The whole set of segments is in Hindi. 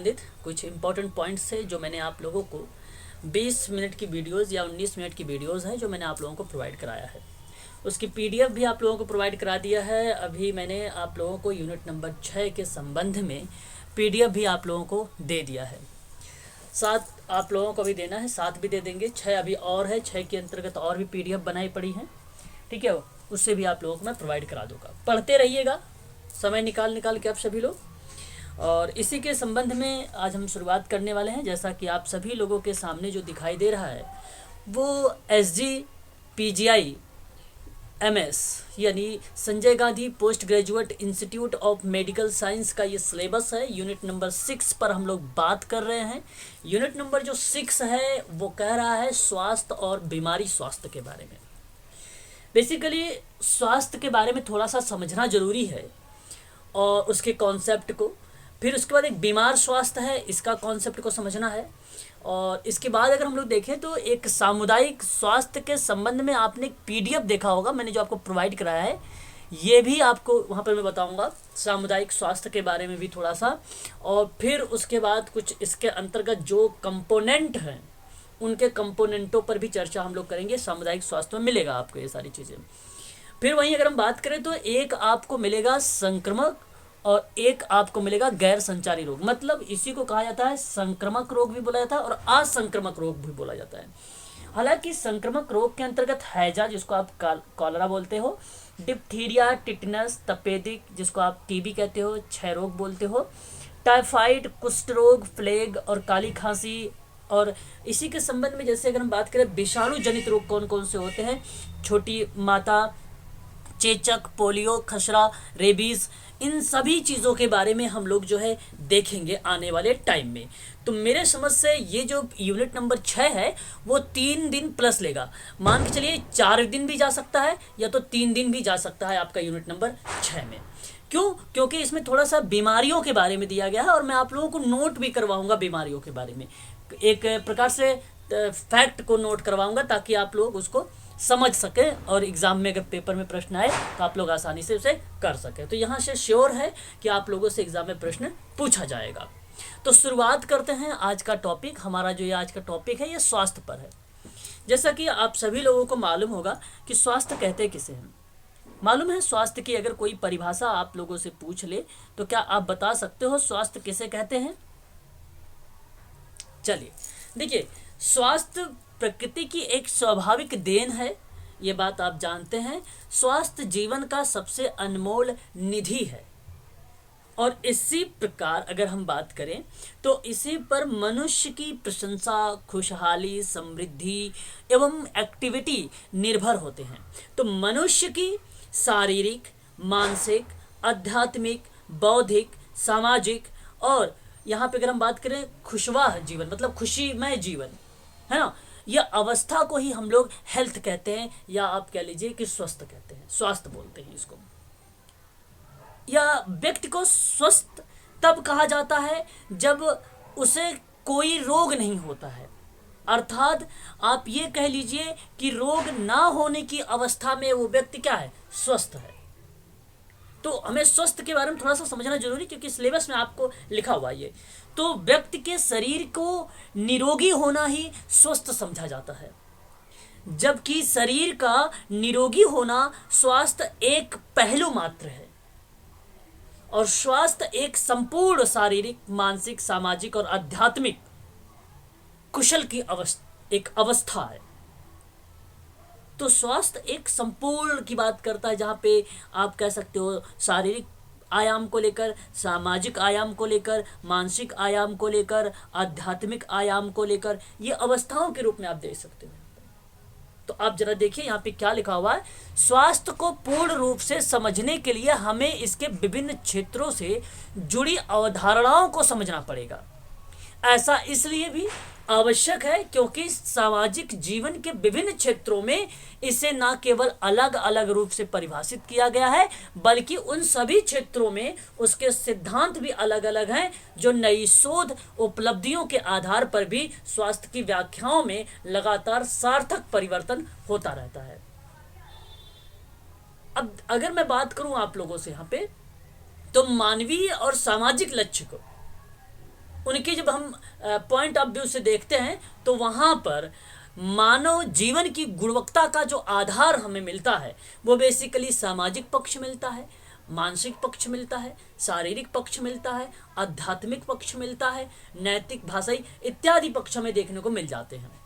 संबंधित कुछ इंपॉर्टेंट पॉइंट्स है जो मैंने आप लोगों को 20 मिनट की वीडियोस या 19 मिनट की वीडियोस है जो मैंने आप लोगों को प्रोवाइड कराया है। उसकी पीडीएफ भी आप लोगों को प्रोवाइड करा दिया है। अभी मैंने आप लोगों को यूनिट नंबर 6 के संबंध में पीडीएफ भी आप लोगों को दे दिया है। 7 आप लोगों को भी देना है, 7 भी दे देंगे। 6 अभी और है, 6 के अंतर्गत और भी पीडीएफ बनाई पड़ी है, ठीक है। उससे भी आप लोगों को मैं प्रोवाइड करा दूंगा। पढ़ते रहिएगा समय निकाल निकाल के आप सभी लोग। और इसी के संबंध में आज हम शुरुआत करने वाले हैं। जैसा कि आप सभी लोगों के सामने जो दिखाई दे रहा है वो SGPGI MS यानी Sanjay Gandhi post graduate institute of medical science का ये सिलेबस है। यूनिट नंबर 6 पर हम लोग बात कर रहे हैं। यूनिट नंबर जो 6 है वो कह रहा है स्वास्थ्य और बीमारी स्वास्थ्य के बारे में। बेसिकली स्वास्थ्य के बारे में थोड़ा सा समझना जरूरी है और उसके कॉन्सेप्ट को। फिर उसके बाद एक बीमार स्वास्थ्य है, इसका कॉन्सेप्ट को समझना है। और इसके बाद अगर हम लोग देखें तो एक सामुदायिक स्वास्थ्य के संबंध में आपने एक पीडीएफ देखा होगा, मैंने जो आपको प्रोवाइड कराया है, ये भी आपको वहाँ पर मैं बताऊँगा सामुदायिक स्वास्थ्य के बारे में भी थोड़ा सा। और फिर उसके बाद कुछ इसके अंतर्गत जो कंपोनेंट हैं उनके कंपोनेंटों पर भी चर्चा हम लोग करेंगे। सामुदायिक स्वास्थ्य में मिलेगा आपको ये सारी चीज़ें। फिर वहीं अगर हम बात करें तो एक आपको मिलेगा संक्रामक और एक आपको मिलेगा गैर संचारी रोग। मतलब इसी को कहा जाता है संक्रामक रोग भी बोला जाता है और असंक्रामक रोग भी बोला जाता है। हालांकि संक्रामक रोग के अंतर्गत हैजा जिसको आप कॉलरा बोलते हो, डिप्थीरिया, टिटनस, तपेदिक जिसको आप टीबी कहते हो, क्षय रोग बोलते हो, टाइफाइड, कुष्ठ रोग, प्लेग और काली खांसी। और इसी के संबंध में जैसे अगर हम बात करें विषाणु जनित रोग कौन कौन से होते हैं, छोटी माता, चेचक, पोलियो, खसरा, रेबीज, इन सभी चीज़ों के बारे में हम लोग जो है देखेंगे आने वाले टाइम में। तो मेरे समझ से ये जो यूनिट नंबर 6 है वो 3 दिन प्लस लेगा। मान के चलिए 4 दिन भी जा सकता है या तो 3 दिन भी जा सकता है आपका यूनिट नंबर 6 में। क्यों? क्योंकि इसमें थोड़ा सा बीमारियों के बारे में दिया गया है और मैं आप लोगों को नोट भी करवाऊंगा बीमारियों के बारे में, एक प्रकार से फैक्ट को नोट करवाऊंगा ताकि आप लोग उसको समझ सके और एग्जाम में अगर पेपर में प्रश्न आए तो आप लोग आसानी से उसे कर सके। तो यहाँ से श्योर है कि आप लोगों से एग्जाम में प्रश्न पूछा जाएगा। तो शुरुआत करते हैं आज का टॉपिक। हमारा जो ये आज का टॉपिक है ये स्वास्थ्य पर है। जैसा कि आप सभी लोगों को मालूम होगा कि स्वास्थ्य कहते किसे हैं। मालूम है स्वास्थ्य की अगर कोई परिभाषा आप लोगों से पूछ ले तो क्या आप बता सकते हो स्वास्थ्य किसे कहते हैं? चलिए देखिए, स्वास्थ्य प्रकृति की एक स्वाभाविक देन है, ये बात आप जानते हैं। स्वास्थ्य जीवन का सबसे अनमोल निधि है और इसी प्रकार अगर हम बात करें तो इसी पर मनुष्य की प्रशंसा, खुशहाली, समृद्धि एवं एक्टिविटी निर्भर होते हैं। तो मनुष्य की शारीरिक, मानसिक, आध्यात्मिक, बौद्धिक, सामाजिक और यहाँ पे अगर हम बात करें खुशवाह जीवन मतलब खुशीमय जीवन, है ना, यह अवस्था को ही हम लोग हेल्थ कहते हैं या आप कह लीजिए कि स्वस्थ कहते हैं, स्वास्थ्य बोलते हैं इसको। या व्यक्ति को स्वस्थ तब कहा जाता है जब उसे कोई रोग नहीं होता है, अर्थात आप ये कह लीजिए कि रोग ना होने की अवस्था में वो व्यक्ति क्या है, स्वस्थ है। तो हमें स्वस्थ के बारे में थोड़ा सा समझना जरूरी, क्योंकि सिलेबस में आपको लिखा हुआ है। तो व्यक्ति के शरीर को निरोगी होना ही स्वस्थ समझा जाता है, जबकि शरीर का निरोगी होना स्वास्थ्य एक पहलू मात्र है। और स्वास्थ्य एक संपूर्ण शारीरिक, मानसिक, सामाजिक और आध्यात्मिक कुशल की एक अवस्था है। तो स्वास्थ्य एक संपूर्ण की बात करता है, जहाँ पे आप कह सकते हो शारीरिक आयाम को लेकर, सामाजिक आयाम को लेकर, मानसिक आयाम को लेकर, आध्यात्मिक आयाम को लेकर, ये अवस्थाओं के रूप में आप देख सकते हो। तो आप जरा देखिए यहाँ पे क्या लिखा हुआ है। स्वास्थ्य को पूर्ण रूप से समझने के लिए हमें इसके विभिन्न क्षेत्रों से जुड़ी अवधारणाओं को समझना पड़ेगा। ऐसा इसलिए भी आवश्यक है क्योंकि सामाजिक जीवन के विभिन्न क्षेत्रों में इसे न केवल अलग अलग रूप से परिभाषित किया गया है, बल्कि उन सभी क्षेत्रों में उसके सिद्धांत भी अलग अलग हैं, जो नई शोध उपलब्धियों के आधार पर भी स्वास्थ्य की व्याख्याओं में लगातार सार्थक परिवर्तन होता रहता है। अब अगर मैं बात करूं आप लोगों से यहाँ पे, तो मानवीय और सामाजिक लक्ष्य को उनके जब हम पॉइंट ऑफ व्यू से देखते हैं तो वहाँ पर मानव जीवन की गुणवत्ता का जो आधार हमें मिलता है वो बेसिकली सामाजिक पक्ष मिलता है, मानसिक पक्ष मिलता है, शारीरिक पक्ष मिलता है, आध्यात्मिक पक्ष मिलता है, नैतिक, भाषाई इत्यादि पक्ष हमें देखने को मिल जाते हैं।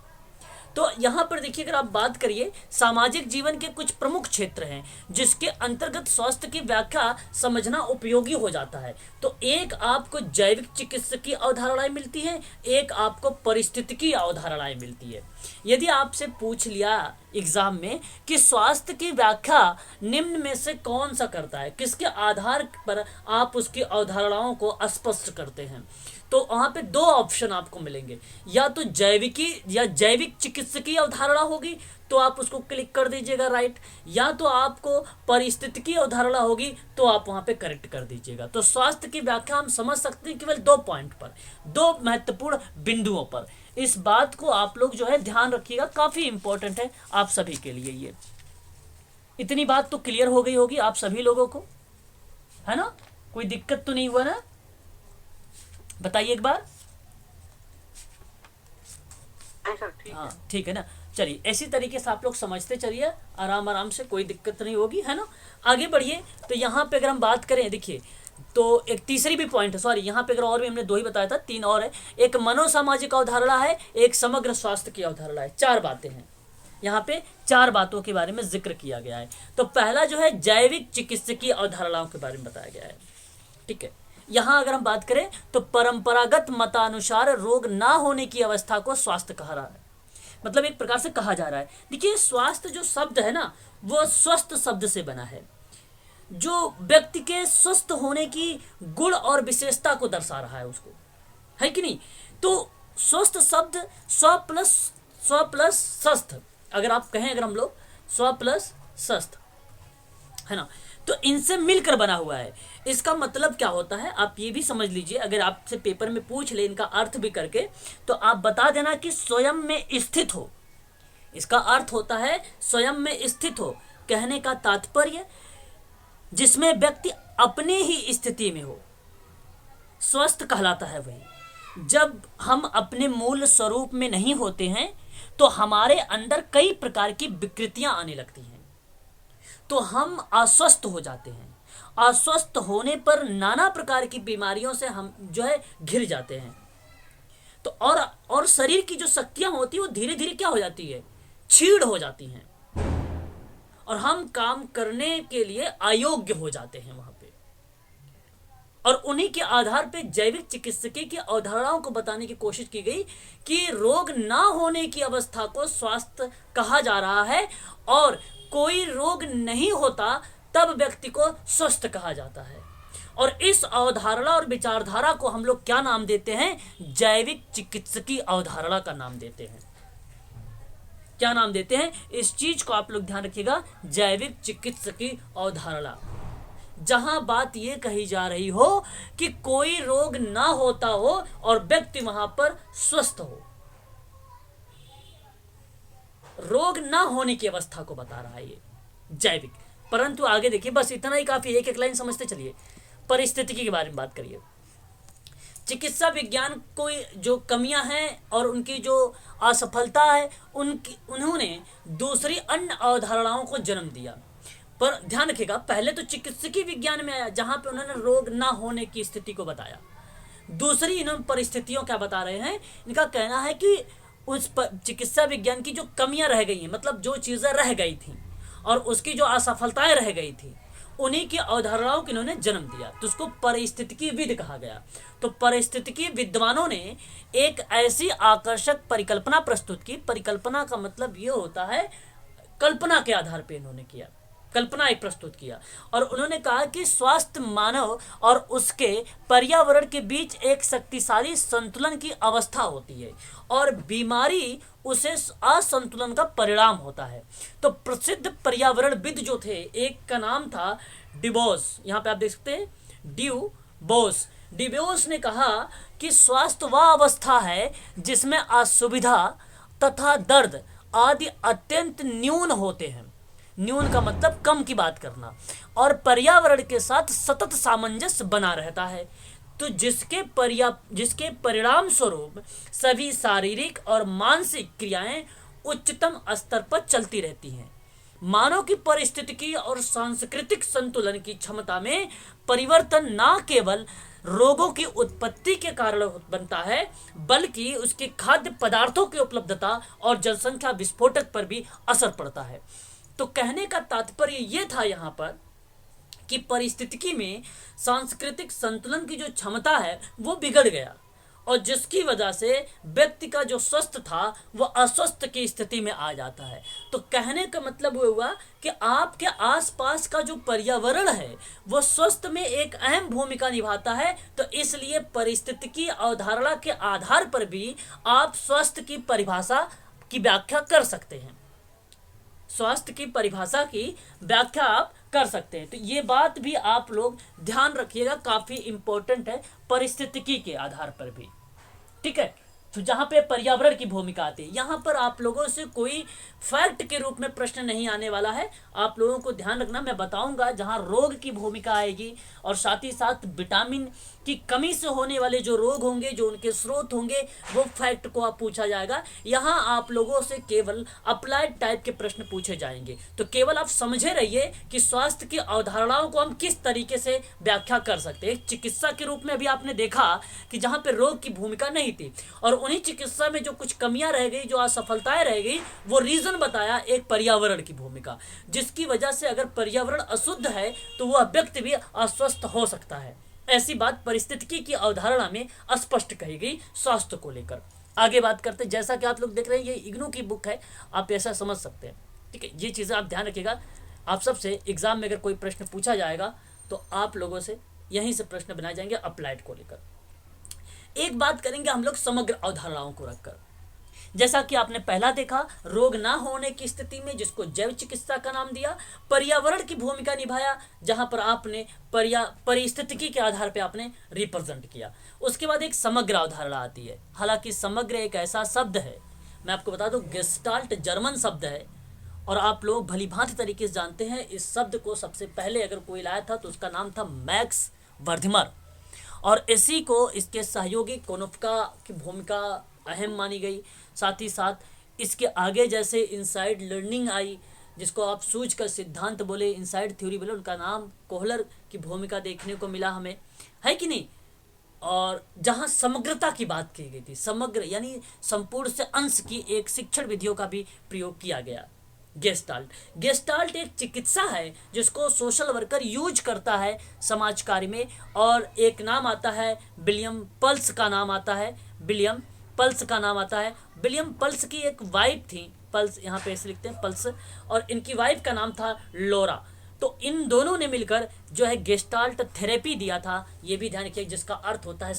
तो यहाँ पर देखिए, अगर आप बात करिए सामाजिक जीवन के कुछ प्रमुख क्षेत्र हैं जिसके अंतर्गत स्वास्थ्य की व्याख्या समझना उपयोगी हो जाता है। तो एक आपको जैविक चिकित्सकीय अवधारणाएं मिलती हैं, एक आपको पारिस्थितिकी अवधारणाएं मिलती है। यदि आपसे पूछ लिया एग्जाम में कि स्वास्थ्य की व्याख्या निम्न में से कौन सा करता है, किसके आधार पर आप उसकी अवधारणाओं को स्पष्ट करते हैं, तो वहां पे दो ऑप्शन आपको मिलेंगे, या तो जैविकी या जैविक चिकित्सकीय अवधारणा होगी तो आप उसको क्लिक कर दीजिएगा राइट, या तो आपको परिस्थितिकी अवधारणा होगी तो आप वहां पे करेक्ट कर दीजिएगा। तो स्वास्थ्य की व्याख्या हम समझ सकते हैं केवल 2 पॉइंट पर, 2 महत्वपूर्ण बिंदुओं पर। इस बात को आप लोग जो है ध्यान रखिएगा, काफी इंपॉर्टेंट है आप सभी के लिए। ये इतनी बात तो क्लियर हो गई होगी आप सभी लोगों को, है ना? कोई दिक्कत तो नहीं हुआ ना? बताइए एक बार। हाँ ठीक है ना। चलिए इसी तरीके से आप लोग समझते चलिए, आराम आराम से, कोई दिक्कत नहीं होगी, है ना? आगे बढ़िए। तो यहाँ पे अगर हम बात करें, देखिए तो एक तीसरी भी पॉइंट है, सॉरी यहाँ पे अगर और भी हमने 2 ही बताया था, 3 और है। एक मनोसामाजिक अवधारणा है, एक समग्र स्वास्थ्य की अवधारणा है। 4 बातें हैं यहाँ पे, 4 बातों के बारे में जिक्र किया गया है। तो पहला जो है जैविक चिकित्सकीय अवधारणाओं के बारे में बताया गया है, ठीक है। यहाँ अगर हम बात करें तो परंपरागत मतानुसार रोग ना होने की अवस्था को स्वास्थ्य कहा रहा है, मतलब एक प्रकार से कहा जा रहा है। देखिए स्वास्थ्य जो शब्द है ना वो स्वस्थ शब्द से बना है, जो व्यक्ति के स्वस्थ होने की गुण और विशेषता को दर्शा रहा है उसको, है कि नहीं? तो स्वस्थ शब्द स्व प्लस स्वस्थ, अगर आप कहें, अगर हम लोग स्व प्लस स्वस्थ, है ना, तो इनसे मिलकर बना हुआ है। इसका मतलब क्या होता है आप ये भी समझ लीजिए, अगर आपसे पेपर में पूछ ले इनका अर्थ भी करके, तो आप बता देना कि स्वयं में स्थित हो। इसका अर्थ होता है स्वयं में स्थित हो, कहने का तात्पर्य जिसमें व्यक्ति अपने ही स्थिति में हो, स्वस्थ कहलाता है वही। जब हम अपने मूल स्वरूप में नहीं होते हैं तो हमारे अंदर कई प्रकार की विकृतियां आने लगती हैं, तो हम अस्वस्थ हो जाते हैं। अस्वस्थ होने पर नाना प्रकार की बीमारियों से हम जो है घिर जाते हैं। तो और शरीर की जो शक्तियां होती है वो धीरे धीरे क्या हो जाती है, क्षीण हो जाती हैं, और हम काम करने के लिए अयोग्य हो जाते हैं वहां पे। और उन्हीं के आधार पे जैविक चिकित्सकीय की अवधारणाओं को बताने की कोशिश की गई कि रोग ना होने की अवस्था को स्वास्थ्य कहा जा रहा है, और कोई रोग नहीं होता तब व्यक्ति को स्वस्थ कहा जाता है। और इस अवधारणा और विचारधारा को हम लोग क्या नाम देते हैं? जैविक चिकित्सकीय अवधारणा का नाम देते हैं। क्या नाम देते हैं? इस चीज को आप लोग ध्यान रखिएगा, जैविक चिकित्सकीय अवधारणा, जहां बात यह कही जा रही हो कि कोई रोग ना होता हो और व्यक्ति वहां पर स्वस्थ हो, रोग ना होने की अवस्था को बता रहा है ये जैविक। परंतु आगे देखिए, बस इतना ही काफी, एक एक लाइन समझते चलिए। परिस्थितिकी के बारे में बात करिए। चिकित्सा विज्ञान को जो कमियां हैं और उनकी जो असफलता है, उन्होंने दूसरी अन्य अवधारणाओं को जन्म दिया। पर ध्यान रखिएगा, पहले तो चिकित्सकीय विज्ञान में आया जहां पे उन्होंने रोग ना होने की स्थिति को बताया। दूसरी इन्होंने परिस्थितियों क्या बता रहे हैं, इनका कहना है कि उस चिकित्सा विज्ञान की जो कमियां रह गई हैं, मतलब जो चीजें रह गई थी और उसकी जो असफलताएं रह गई थी, उन्हीं की अवधारणाओं को इन्होंने जन्म दिया, तो उसको परिस्थितिकी विद कहा गया। तो परिस्थितिकी विद्वानों ने एक ऐसी आकर्षक परिकल्पना प्रस्तुत की। परिकल्पना का मतलब ये होता है, कल्पना के आधार पर इन्होंने किया, कल्पना एक प्रस्तुत किया, और उन्होंने कहा कि स्वास्थ्य मानव और उसके पर्यावरण के बीच एक शक्तिशाली संतुलन की अवस्था होती है, और बीमारी उसे असंतुलन का परिणाम होता है। तो प्रसिद्ध पर्यावरणविद जो थे, एक का नाम था डिबोस, यहाँ पे आप देख सकते हैं ड्यूबोस। डिबोस ने कहा कि स्वास्थ्य वह अवस्था है जिसमें असुविधा तथा दर्द आदि अत्यंत न्यून होते हैं। न्यून का मतलब कम की बात करना, और पर्यावरण के साथ सतत सामंजस्य बना रहता है। तो जिसके परिणाम स्वरूप सभी शारीरिक और मानसिक क्रियाएं उच्चतम स्तर पर चलती रहती हैं। मानव की पारिस्थितिकी और सांस्कृतिक संतुलन की क्षमता में परिवर्तन न केवल रोगों की उत्पत्ति के कारण बनता है, बल्कि उसके खाद्य पदार्थों की उपलब्धता और जनसंख्या विस्फोटक पर भी असर पड़ता है। तो कहने का तात्पर्य यह था यहाँ पर कि परिस्थितिकी में सांस्कृतिक संतुलन की जो क्षमता है वो बिगड़ गया, और जिसकी वजह से व्यक्ति का जो स्वस्थ था वो अस्वस्थ की स्थिति में आ जाता है। तो कहने का मतलब वो हुआ कि आपके आसपास का जो पर्यावरण है वो स्वस्थ में एक अहम भूमिका निभाता है। तो इसलिए परिस्थितिकी अवधारणा के आधार पर भी आप स्वास्थ्य की परिभाषा की व्याख्या कर सकते हैं। स्वास्थ्य की परिभाषा की व्याख्या आप कर सकते हैं। तो ये बात भी आप लोग ध्यान रखिएगा, काफी इंपॉर्टेंट है परिस्थितिकी के आधार पर भी। ठीक है, तो जहां पे पर्यावरण की भूमिका आती है, यहां पर आप लोगों से कोई फैक्ट के रूप में प्रश्न नहीं आने वाला है। आप लोगों को ध्यान रखना, मैं बताऊंगा जहां रोग की भूमिका आएगी, और साथ ही साथ विटामिन की कमी से होने वाले जो रोग होंगे, जो उनके स्रोत होंगे, वो फैक्ट को आप पूछा जाएगा। यहाँ आप लोगों से केवल अप्लाइड टाइप के प्रश्न पूछे जाएंगे। तो केवल आप समझे रहिए कि स्वास्थ्य की अवधारणाओं को हम किस तरीके से व्याख्या कर सकते हैं। चिकित्सा के रूप में अभी आपने देखा कि जहाँ पे रोग की भूमिका नहीं थी, और उन्हीं चिकित्सा में जो कुछ कमियां रह गई, जो असफलताएं रह गई, वो रीजन बताया एक पर्यावरण की भूमिका, जिसकी वजह से अगर पर्यावरण अशुद्ध है तो वह व्यक्ति भी अस्वस्थ हो सकता है। ऐसी बात परिस्थितिकी की अवधारणा में स्पष्ट कही गई स्वास्थ्य को लेकर। आगे बात करते हैं। जैसा कि आप लोग देख रहे हैं, ये इग्नू की बुक है, आप ऐसा समझ सकते हैं। ठीक है, ये चीज़ें आप ध्यान रखिएगा। आप सबसे एग्जाम में अगर कोई प्रश्न पूछा जाएगा तो आप लोगों से यहीं से प्रश्न बनाए जाएंगे अप्लाइड को लेकर। एक बात करेंगे हम लोग समग्र अवधारणाओं को रखकर। जैसा कि आपने पहला देखा, रोग ना होने की स्थिति में, जिसको जैव चिकित्सा का नाम दिया, पर्यावरण की भूमिका निभाया, जहां पर आपने परिस्थितिकी के आधार पे आपने रिप्रेजेंट किया। उसके बाद एक समग्र अवधारणा आती है। हालांकि समग्र एक ऐसा शब्द है, मैं आपको बता दूं, गेस्टाल्ट जर्मन शब्द है, और आप लोग भली भांति तरीके से जानते हैं इस शब्द को सबसे पहले अगर कोई लाया था तो उसका नाम था मैक्स वर्धमर, और इसी को इसके सहयोगी कोनोफ्का की भूमिका अहम मानी गई। साथ ही साथ इसके आगे जैसे इनसाइड लर्निंग आई, जिसको आप सूझ का सिद्धांत बोले, इनसाइड थ्योरी बोले, उनका नाम कोहलर की भूमिका देखने को मिला हमें, है कि नहीं। और जहाँ समग्रता की बात की गई थी, समग्र यानी संपूर्ण से अंश की एक शिक्षण विधियों का भी प्रयोग किया गया। गेस्टाल्ट एक चिकित्सा है जिसको सोशल वर्कर यूज करता है समाज कार्य में, और एक नाम आता है विलियम पल्स का नाम आता है। विलियम पल्स की एक वाइफ थी, पल्स यहाँ पे ऐसे लिखते हैं पल्स, और इनकी वाइफ का नाम था लोरा। तो इन दोनों ने मिलकर जो है गेस्टाल्ट थेरेपी दिया था। ये भी ध्यान रखिए, जिसका अर्थ होता है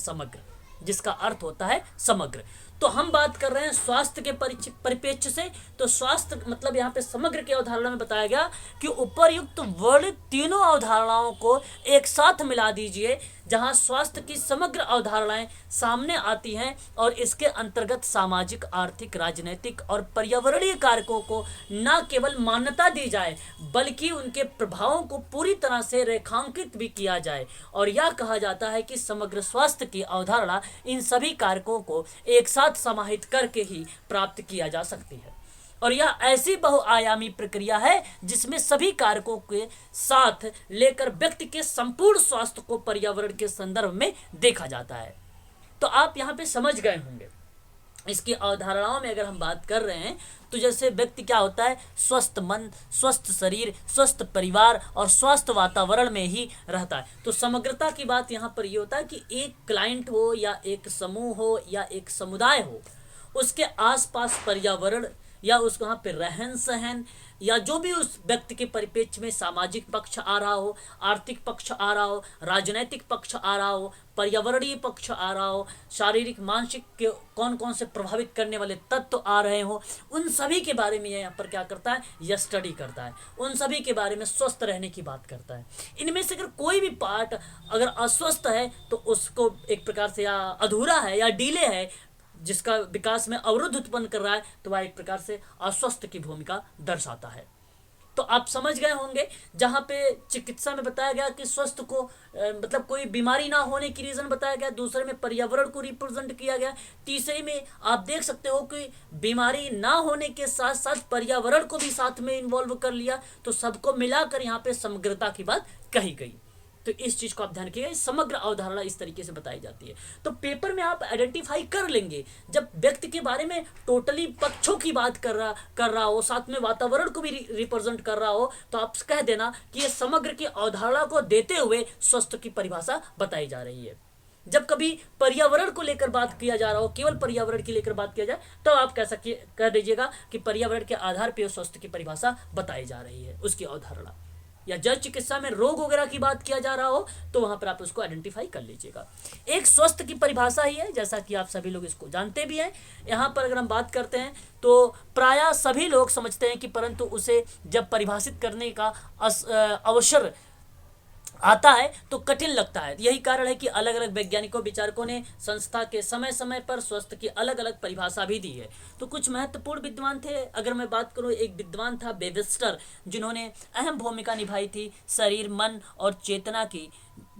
समग्र। तो हम बात कर रहे हैं स्वास्थ्य के परिप्रेक्ष्य से। तो स्वास्थ्य मतलब यहाँ पे समग्र की अवधारणा में बताया गया कि उपर्युक्त वर्णित तीनों अवधारणाओं को एक साथ मिला दीजिए, जहाँ स्वास्थ्य की समग्र अवधारणाएं सामने आती हैं, और इसके अंतर्गत सामाजिक, आर्थिक, राजनीतिक और पर्यावरणीय कारकों को न केवल मान्यता दी जाए, बल्कि उनके प्रभावों को पूरी तरह से रेखांकित भी किया जाए। और यह कहा जाता है कि समग्र स्वास्थ्य की अवधारणा इन सभी कारकों को एक साथ समाहित करके ही प्राप्त किया जा सकती है। और यह ऐसी बहुआयामी प्रक्रिया है जिसमें सभी कारकों के साथ लेकर व्यक्ति के संपूर्ण स्वास्थ्य को पर्यावरण के संदर्भ में देखा जाता है। तो आप यहाँ पे समझ गए होंगे इसकी अवधारणाओं में। अगर हम बात कर रहे हैं तो जैसे व्यक्ति क्या होता है, स्वस्थ मन, स्वस्थ शरीर, स्वस्थ परिवार और स्वस्थ वातावरण में ही रहता है। तो समग्रता की बात यहाँ पर ये होता है कि एक क्लाइंट हो या एक समूह हो या एक समुदाय हो, उसके आसपास पर्यावरण या उस वहाँ पे रहन सहन या जो भी उस व्यक्ति के परिप्रेक्ष्य में सामाजिक पक्ष आ रहा हो, आर्थिक पक्ष आ रहा हो, राजनैतिक पक्ष आ रहा हो, पर्यावरणीय पक्ष आ रहा हो, शारीरिक मानसिक के कौन कौन से प्रभावित करने वाले तत्व आ रहे हो, उन सभी के बारे में यहाँ पर क्या करता है, यह स्टडी करता है। उन सभी के बारे में स्वस्थ रहने की बात करता है। इनमें से अगर कोई भी पार्ट अगर अस्वस्थ है तो उसको एक प्रकार से या अधूरा है या डीले है, जिसका विकास में अवरुद्ध उत्पन्न कर रहा है, तो वह एक प्रकार से अस्वस्थ की भूमिका दर्शाता है। तो आप समझ गए होंगे, जहाँ पे चिकित्सा में बताया गया कि स्वस्थ को मतलब कोई बीमारी ना होने की रीज़न बताया गया, दूसरे में पर्यावरण को रिप्रेजेंट किया गया, तीसरे में आप देख सकते हो कि बीमारी ना होने के साथ साथ पर्यावरण को भी साथ में इन्वॉल्व कर लिया, तो सबको मिलाकर यहाँ पे समग्रता की बात कही गई। तो इस चीज को आप ध्यान रखिएगा, समग्र अवधारणा इस तरीके से बताई जाती है। तो पेपर में आप आइडेंटिफाई कर लेंगे, जब व्यक्ति के बारे में टोटली पक्षों की बात कर रहा हो, साथ में वातावरण को भी रिप्रेजेंट कर रहा हो, तो आप कह देना कि ये समग्र की अवधारणा को देते हुए स्वस्थ की परिभाषा बताई जा रही है। जब कभी पर्यावरण को लेकर बात किया जा रहा हो, केवल पर्यावरण की लेकर बात किया जाए, तो आप कह दीजिएगा कि पर्यावरण के आधार पर स्वस्थ की परिभाषा बताई जा रही है, उसकी अवधारणा। या जल चिकित्सा में रोग वगैरह की बात किया जा रहा हो, तो वहां पर आप उसको आइडेंटिफाई कर लीजिएगा। एक स्वस्थ की परिभाषा ही है, जैसा कि आप सभी लोग इसको जानते भी हैं। यहाँ पर अगर हम बात करते हैं तो प्रायः सभी लोग समझते हैं कि, परंतु उसे जब परिभाषित करने का अवसर आता है तो कठिन लगता है। यही कारण है कि अलग अलग वैज्ञानिकों विचारकों ने संस्था के समय समय पर स्वस्थ की अलग अलग परिभाषा भी दी है। तो कुछ महत्वपूर्ण विद्वान थे, अगर मैं बात करूं, एक विद्वान था वेबस्टर, जिन्होंने अहम भूमिका निभाई थी शरीर, मन और चेतना की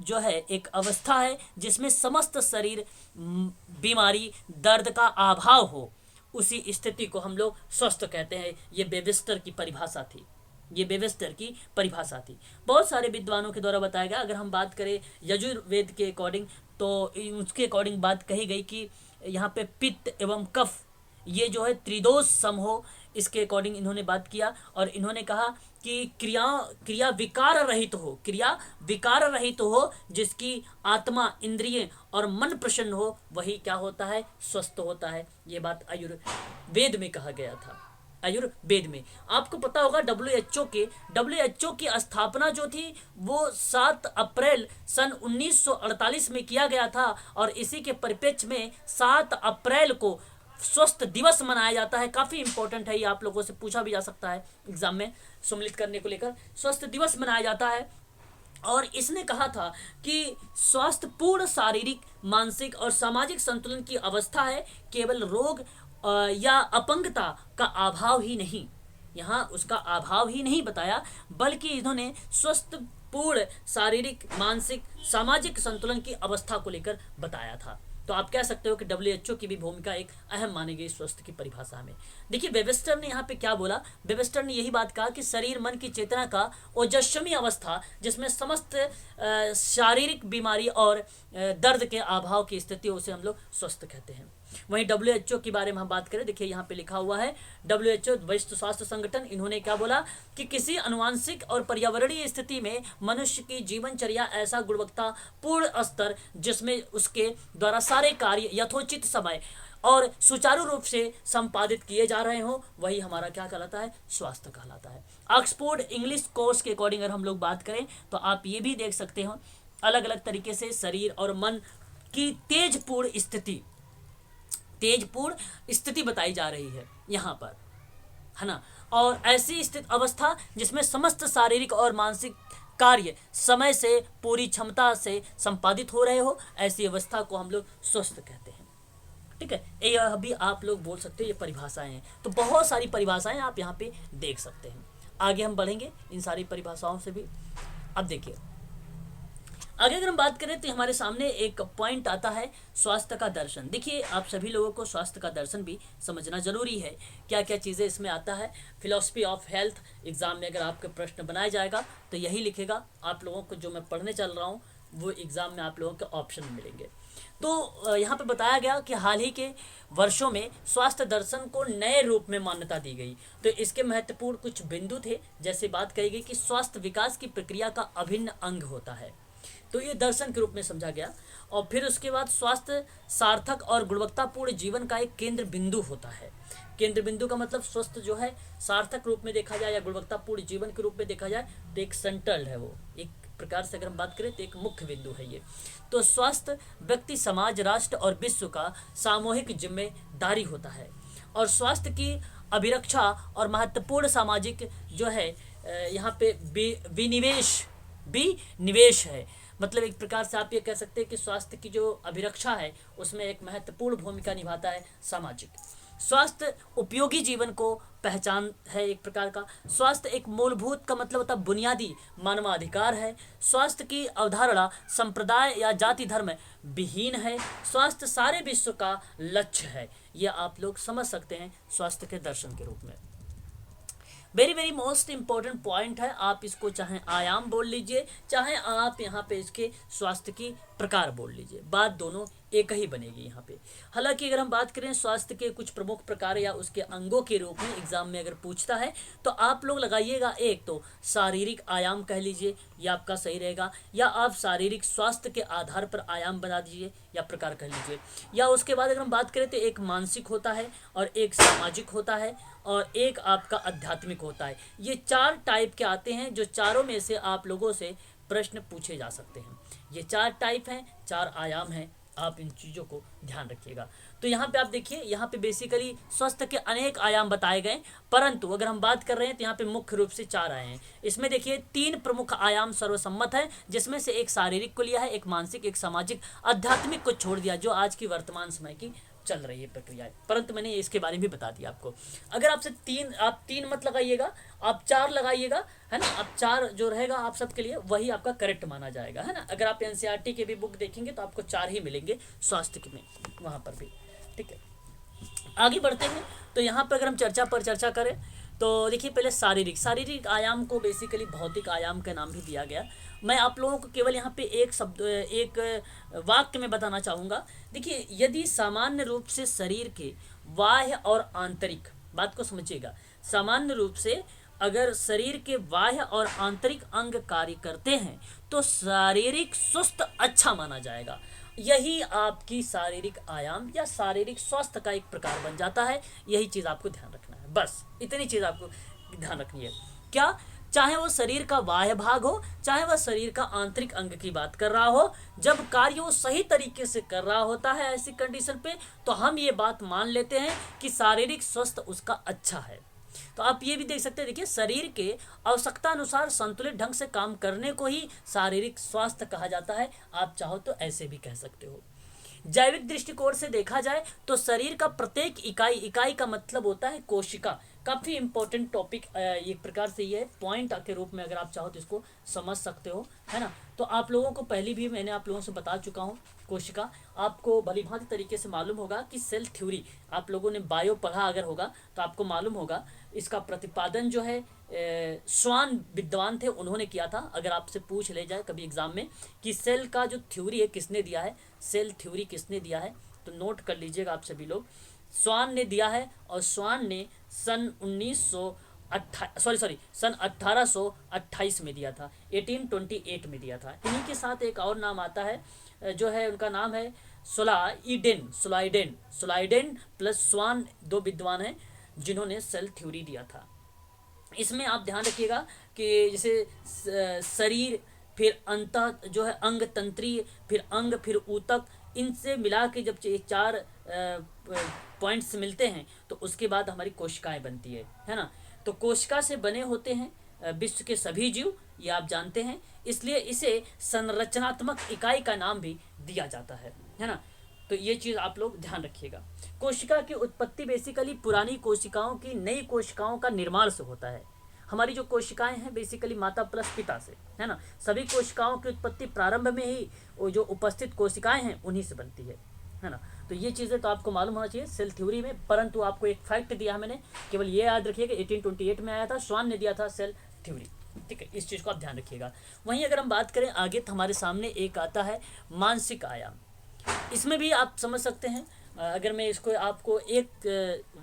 जो है एक अवस्था है जिसमें समस्त शरीर बीमारी, दर्द का अभाव हो, उसी स्थिति को हम लोग स्वस्थ कहते हैं। ये वेबस्टर की परिभाषा थी, ये वेबस्टर की परिभाषा थी। बहुत सारे विद्वानों के द्वारा बताया गया। अगर हम बात करें यजुर्वेद के अकॉर्डिंग, तो उसके अकॉर्डिंग बात कही गई कि यहाँ पे पित्त एवं कफ ये जो है त्रिदोष सम हो, इसके अकॉर्डिंग इन्होंने बात किया। और इन्होंने कहा कि क्रिया विकार रहित हो, क्रिया विकार रहित हो, जिसकी आत्मा, इंद्रिय और मन प्रसन्न हो, वही क्या होता है, स्वस्थ होता है। ये बात आयुर्वेद में कहा गया था। आयुर्वेद में आपको पता होगा डब्ल्यूएचओ की स्थापना जो थी वो 7 अप्रैल सन 1948 में किया गया था, और इसी के परिप्रेक्ष्य में 7 अप्रैल को स्वस्थ दिवस मनाया जाता है। काफ़ी इंपॉर्टेंट है, ये आप लोगों से पूछा भी जा सकता है एग्जाम में सम्मिलित करने को लेकर। स्वस्थ दिवस मनाया जाता है, और इसने कहा था कि स्वास्थ्य पूर्ण शारीरिक, मानसिक और सामाजिक संतुलन की अवस्था है, केवल रोग या अपंगता का अभाव ही नहीं। यहाँ उसका अभाव ही नहीं बताया, बल्कि इन्होंने स्वस्थ पूर्ण शारीरिक, मानसिक, सामाजिक संतुलन की अवस्था को लेकर बताया था। तो आप कह सकते हो कि डब्ल्यूएचओ की भी भूमिका एक अहम मानी गई स्वस्थ की परिभाषा में। देखिए वेबस्टर ने यहाँ पे क्या बोला, वेबस्टर ने यही बात कहा कि शरीर, मन की चेतना का ओजस्वी अवस्था, जिसमें समस्त शारीरिक बीमारी और दर्द के अभाव की स्थिति, उसे हम लोग स्वस्थ कहते हैं। वहीं डब्ल्यूएचओ के बारे में हम बात करें, देखिए यहाँ पे लिखा हुआ है डब्ल्यूएचओ विश्व स्वास्थ्य संगठन, इन्होंने क्या बोला कि किसी अनुवांशिक और पर्यावरणीय स्थिति में मनुष्य की जीवनचर्या ऐसा गुणवत्ता पूर्ण स्तर जिसमें उसके द्वारा सारे कार्य यथोचित समय और सुचारू रूप से संपादित किए जा रहे हो, वही हमारा क्या कहलाता है, स्वास्थ्य कहलाता है। ऑक्सफोर्ड इंग्लिश कोर्स के अकॉर्डिंग अगर हम लोग बात करें तो आप ये भी देख सकते हो अलग अलग तरीके से शरीर और मन की तेजपूर्ण स्थिति बताई जा रही है यहाँ पर, है ना। और ऐसी स्थिति अवस्था जिसमें समस्त शारीरिक और मानसिक कार्य समय से पूरी क्षमता से संपादित हो रहे हो, ऐसी अवस्था को हम लोग स्वस्थ कहते हैं। ठीक है, यह भी आप लोग बोल सकते हो, ये परिभाषाएं हैं। तो बहुत सारी परिभाषाएं आप यहाँ पे देख सकते हैं। आगे हम बढ़ेंगे इन सारी परिभाषाओं से भी। अब देखिए आगे अगर हम बात करें तो हमारे सामने एक पॉइंट आता है स्वास्थ्य का दर्शन। देखिए आप सभी लोगों को स्वास्थ्य का दर्शन भी समझना जरूरी है, क्या क्या चीज़ें इसमें आता है। फिलॉसफी ऑफ हेल्थ एग्जाम में अगर आपके प्रश्न बनाया जाएगा तो यही लिखेगा। आप लोगों को जो मैं पढ़ने चल रहा हूँ वो एग्जाम में आप लोगों के ऑप्शन मिलेंगे। तो यहाँ पे बताया गया कि हाल ही के वर्षों में स्वास्थ्य दर्शन को नए रूप में मान्यता दी गई। तो इसके महत्वपूर्ण कुछ बिंदु थे, जैसे बात कही गई कि स्वास्थ्य विकास की प्रक्रिया का अभिन्न अंग होता है, तो ये दर्शन के रूप में समझा गया। और फिर उसके बाद स्वास्थ्य सार्थक और गुणवत्तापूर्ण जीवन का एक केंद्र बिंदु होता है। केंद्र बिंदु का मतलब स्वस्थ जो है सार्थक रूप में देखा जाए या गुणवत्तापूर्ण जीवन के रूप में देखा जाए तो एक सेंट्रल है, वो एक प्रकार से अगर हम बात करें तो एक मुख्य बिंदु है ये। तो स्वास्थ्य व्यक्ति, समाज, राष्ट्र और विश्व का सामूहिक जिम्मेदारी होता है। और स्वास्थ्य की अभिरक्षा और महत्वपूर्ण सामाजिक जो है यहाँ पे विनिवेश है। मतलब एक प्रकार से आप ये कह सकते हैं कि स्वास्थ्य की जो अभिरक्षा है उसमें एक महत्वपूर्ण भूमिका निभाता है सामाजिक। स्वास्थ्य उपयोगी जीवन को पहचान है एक प्रकार का। स्वास्थ्य एक मूलभूत का मतलब होता है बुनियादी मानवाधिकार है। स्वास्थ्य की अवधारणा संप्रदाय या जाति धर्म विहीन है। स्वास्थ्य सारे विश्व का लक्ष्य है। यह आप लोग समझ सकते हैं स्वास्थ्य के दर्शन के रूप में। Very very most important point है। आप इसको चाहे आयाम बोल लीजिए, चाहे आप यहाँ पे इसके स्वास्थ्य की प्रकार बोल लीजिए, बात दोनों एक ही बनेगी यहाँ पे। हालांकि अगर हम बात करें स्वास्थ्य के कुछ प्रमुख प्रकार या उसके अंगों के रूप में एग्जाम में अगर पूछता है तो आप लोग लगाइएगा एक तो शारीरिक आयाम कह लीजिए, यह आपका सही रहेगा, या आप शारीरिक स्वास्थ्य के आधार पर आयाम बना दीजिए या प्रकार कह लीजिए। या उसके बाद अगर हम बात करें तो एक मानसिक होता है और एक सामाजिक होता है और एक आपका आध्यात्मिक होता है। ये 4 टाइप के आते हैं जो चारों में से आप लोगों से प्रश्न पूछे जा सकते हैं। ये 4 टाइप हैं, 4 आयाम हैं, आप इन चीज़ों को ध्यान रखिएगा। तो यहाँ पे आप देखिए, यहाँ पे बेसिकली स्वास्थ्य के अनेक आयाम बताए गए, परंतु अगर हम बात कर रहे हैं तो यहाँ पे मुख्य रूप से 4 आए हैं। इसमें देखिए 3 प्रमुख आयाम सर्वसम्मत है, जिसमें से एक शारीरिक को लिया है, एक मानसिक, एक सामाजिक, आध्यात्मिक को छोड़ दिया जो आज की वर्तमान समय की चल रही है प्रक्रियाएं, परंतु मैंने इसके बारे में भी बता दिया आपको। अगर आपसे आप तीन मत लगाइएगा, आप 4 लगाइएगा, है ना। आप 4 जो रहेगा आप सबके लिए वही आपका करेक्ट माना जाएगा, है ना। अगर आप एनसीईआरटी के भी बुक देखेंगे तो आपको 4 ही मिलेंगे स्वास्थ्य के में, वहाँ पर भी, ठीक है। आगे बढ़ते हैं तो यहाँ पर अगर हम चर्चा करें तो देखिए पहले शारीरिक आयाम को बेसिकली भौतिक आयाम का नाम भी दिया गया। मैं आप लोगों को केवल यहाँ पे एक वाक्य में बताना चाहूँगा। देखिए यदि सामान्य रूप से शरीर के बाह्य और आंतरिक, बात को समझिएगा, सामान्य रूप से अगर शरीर के बाह्य और आंतरिक अंग कार्य करते हैं तो शारीरिक सुस्त अच्छा माना जाएगा। यही आपकी शारीरिक आयाम या शारीरिक स्वास्थ्य का एक प्रकार बन जाता है। यही चीज़ आपको ध्यान रखना है, बस इतनी चीज़ आपको ध्यान रखनी है। क्या, चाहे वो शरीर का बाह्य भाग हो, चाहे वह शरीर का आंतरिक अंग की बात कर रहा हो, जब कार्य वो सही तरीके से कर रहा होता है ऐसी कंडीशन पे, तो हम ये बात मान लेते हैं कि शारीरिक स्वास्थ्य उसका अच्छा है। तो आप ये भी देख सकते हैं, देखिए शरीर के आवश्यकता अनुसार संतुलित ढंग से काम करने को ही शारीरिक स्वास्थ्य कहा जाता है। आप चाहो तो ऐसे भी कह सकते हो। जैविक दृष्टिकोण से देखा जाए तो शरीर का प्रत्येक इकाई का मतलब होता है कोशिका। काफ़ी इंपॉर्टेंट टॉपिक एक प्रकार से ये पॉइंट के रूप में अगर आप चाहो तो इसको समझ सकते हो, है ना। तो आप लोगों को पहले भी मैंने आप लोगों से बता चुका हूँ। कोशिका आपको भलीभांति तरीके से मालूम होगा कि सेल थ्योरी, आप लोगों ने बायो पढ़ा अगर होगा तो आपको मालूम होगा। इसका प्रतिपादन जो है स्वान विद्वान थे, उन्होंने किया था। अगर आपसे पूछ ले जाए कभी एग्जाम में कि सेल का जो थ्योरी है किसने दिया है, सेल थ्योरी किसने दिया है, तो नोट कर लीजिएगा आप सभी लोग। स्वान ने दिया है, और स्वान ने सन 1828 में दिया था, 1828 में दिया था। इन्हीं के साथ एक और नाम आता है, जो है उनका नाम है सोलाइडेन प्लस स्वान, 2 विद्वान हैं जिन्होंने सेल थ्योरी दिया था। इसमें आप ध्यान रखिएगा कि जैसे शरीर, फिर अंतः जो है अंग तंत्रीय, फिर अंग, फिर ऊतक, इनसे मिला के जब 4 पॉइंट्स मिलते हैं तो उसके बाद हमारी कोशिकाएं बनती है ना। तो कोशिका से बने होते हैं विश्व के सभी जीव, ये आप जानते हैं। इसलिए इसे संरचनात्मक इकाई का नाम भी दिया जाता है ना। तो ये चीज़ आप लोग ध्यान रखिएगा। कोशिका की उत्पत्ति बेसिकली पुरानी कोशिकाओं की नई कोशिकाओं का निर्माण से होता है। हमारी जो कोशिकाएं हैं बेसिकली माता प्लस पिता से, है ना। सभी कोशिकाओं की उत्पत्ति प्रारंभ में ही वो जो उपस्थित कोशिकाएं हैं उन्हीं से बनती है ना। तो ये चीज़ें तो आपको मालूम होना चाहिए सेल थ्योरी में। परंतु आपको एक फैक्ट दिया है मैंने, केवल ये याद रखिएगा 1828 में आया था, स्वान ने दिया था सेल थ्योरी, ठीक है। इस चीज़ को आप ध्यान रखिएगा। वहीं अगर हम बात करें आगे तो हमारे सामने एक आता है मानसिक आयाम। इसमें भी आप समझ सकते हैं, अगर मैं इसको आपको एक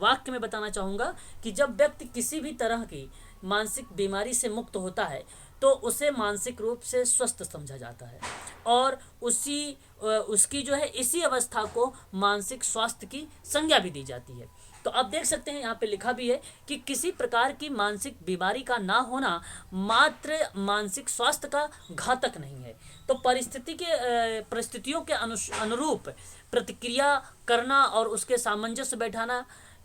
वाक्य में बताना चाहूँगा कि जब व्यक्ति किसी भी तरह की मानसिक बीमारी से मुक्त होता है तो उसे मानसिक रूप से स्वस्थ समझा जाता है, और उसकी जो है इसी अवस्था को मानसिक स्वास्थ्य की संज्ञा भी दी जाती है। तो आप देख सकते हैं यहाँ पे लिखा भी है कि किसी प्रकार की मानसिक बीमारी का ना होना मात्र मानसिक स्वास्थ्य का घातक नहीं है। तो परिस्थितियों के अनुरूप प्रतिक्रिया करना और उसके सामंजस्य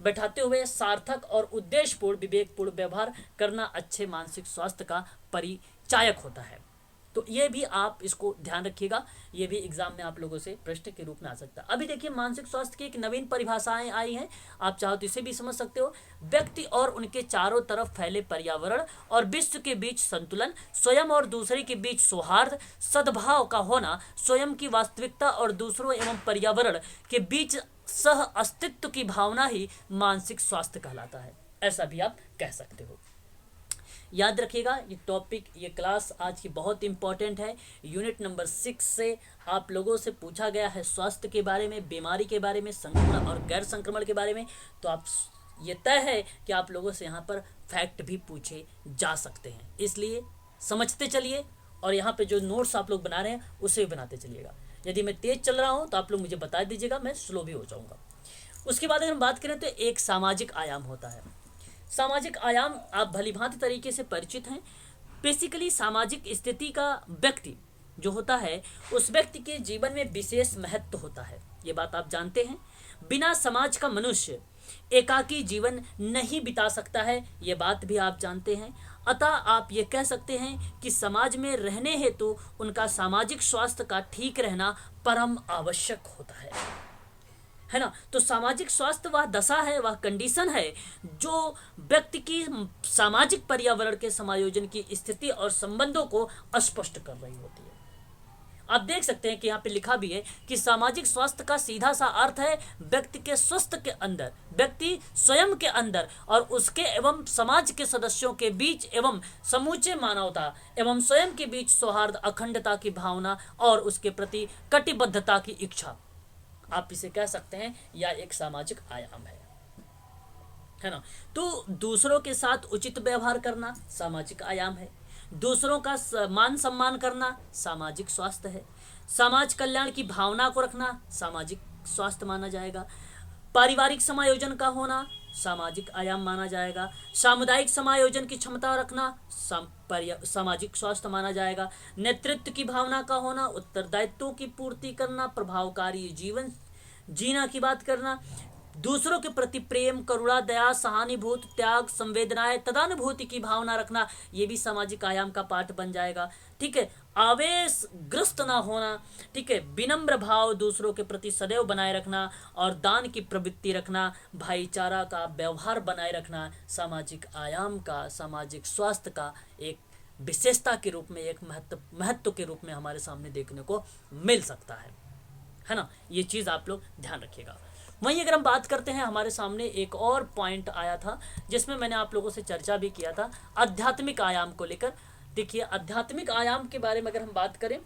बैठाते हुए सार्थक और उद्देश्यपूर्ण विवेकपूर्ण व्यवहार करना अच्छे मानसिक स्वास्थ्य का परिचायक होता है। तो ये भी आप इसको ध्यान रखिएगा, ये भी एग्जाम में आप लोगों से प्रश्न के रूप में आ सकता है। अभी देखिए मानसिक स्वास्थ्य की एक नवीन परिभाषाएं आई हैं, आप चाहो तो इसे भी समझ सकते हो। व्यक्ति और उनके चारों तरफ फैले पर्यावरण और विश्व के बीच संतुलन, स्वयं और दूसरे के बीच सौहार्द, सद्भाव का होना, स्वयं की वास्तविकता और दूसरों एवं पर्यावरण के बीच सह अस्तित्व की भावना ही मानसिक स्वास्थ्य कहलाता है, ऐसा भी आप कह सकते हो। याद रखिएगा ये टॉपिक, ये क्लास आज की बहुत इंपॉर्टेंट है। यूनिट नंबर 6 से आप लोगों से पूछा गया है स्वास्थ्य के बारे में, बीमारी के बारे में, संक्रमण और गैर संक्रमण के बारे में। तो आप ये तय है कि आप लोगों से यहाँ पर फैक्ट भी पूछे जा सकते हैं, इसलिए समझते चलिए और यहाँ पे जो नोट्स आप लोग बना रहे हैं उसे भी बनाते चलिएगा। यदि मैं तेज चल रहा हूँ तो आप लोग मुझे बता दीजिएगा, मैं स्लो भी हो जाऊँगा। उसके बाद अगर हम बात करें तो एक सामाजिक आयाम होता है। सामाजिक आयाम आप भलीभांति तरीके से परिचित हैं। बेसिकली सामाजिक स्थिति का व्यक्ति जो होता है उस व्यक्ति के जीवन में विशेष महत्व होता है, ये बात आप जानते हैं। बिना समाज का मनुष्य एकाकी जीवन नहीं बिता सकता है, ये बात भी आप जानते हैं। अतः आप ये कह सकते हैं कि समाज में रहने हेतु उनका सामाजिक स्वास्थ्य का ठीक रहना परम आवश्यक होता है ना। तो सामाजिक स्वास्थ्य वह दशा है, वह कंडीशन है जो व्यक्ति की सामाजिक पर्यावरण के समायोजन की स्थिति और संबंधों को स्पष्ट कर रही होती है। आप देख सकते हैं कि यहाँ पे लिखा भी है कि सामाजिक स्वास्थ्य का सीधा सा अर्थ है व्यक्ति के स्वस्थ के अंदर, व्यक्ति स्वयं के अंदर और उसके एवं समाज के सदस्यों के बीच एवं समूचे मानवता एवं स्वयं के बीच सौहार्द, अखंडता की भावना और उसके प्रति कटिबद्धता की इच्छा, आप इसे कह सकते हैं या एक सामाजिक आयाम है ना। तो दूसरों के साथ उचित व्यवहार करना सामाजिक आयाम है। दूसरों का मान सम्मान करना सामाजिक स्वास्थ्य है। समाज कल्याण की भावना को रखना सामाजिक स्वास्थ्य माना जाएगा। पारिवारिक समायोजन का होना सामाजिक आयाम माना जाएगा। सामुदायिक समायोजन की क्षमता रखना सामाजिक स्वास्थ्य माना जाएगा। नेतृत्व की भावना का होना, उत्तरदायित्वों की पूर्ति करना, प्रभावकारी जीवन जीना की बात करना, दूसरों के प्रति प्रेम, करुणा, दया, सहानुभूति, त्याग, संवेदनाएं, तदानुभूति की भावना रखना, ये भी सामाजिक आयाम का पार्ट बन जाएगा। ठीक है। आवेशग्रस्त ना होना, ठीक है। विनम्र भाव दूसरों के प्रति सदैव बनाए रखना और दान की प्रवृत्ति रखना, भाईचारा का व्यवहार बनाए रखना सामाजिक आयाम का, सामाजिक स्वास्थ्य का एक विशेषता के रूप में, एक महत्व के रूप में हमारे सामने देखने को मिल सकता है ना। ये चीज़ आप लोग ध्यान रखिएगा। वहीं अगर हम बात करते हैं, हमारे सामने एक और पॉइंट आया था जिसमें मैंने आप लोगों से चर्चा भी किया था आध्यात्मिक आयाम को लेकर। देखिए आध्यात्मिक आयाम के बारे में अगर हम बात करें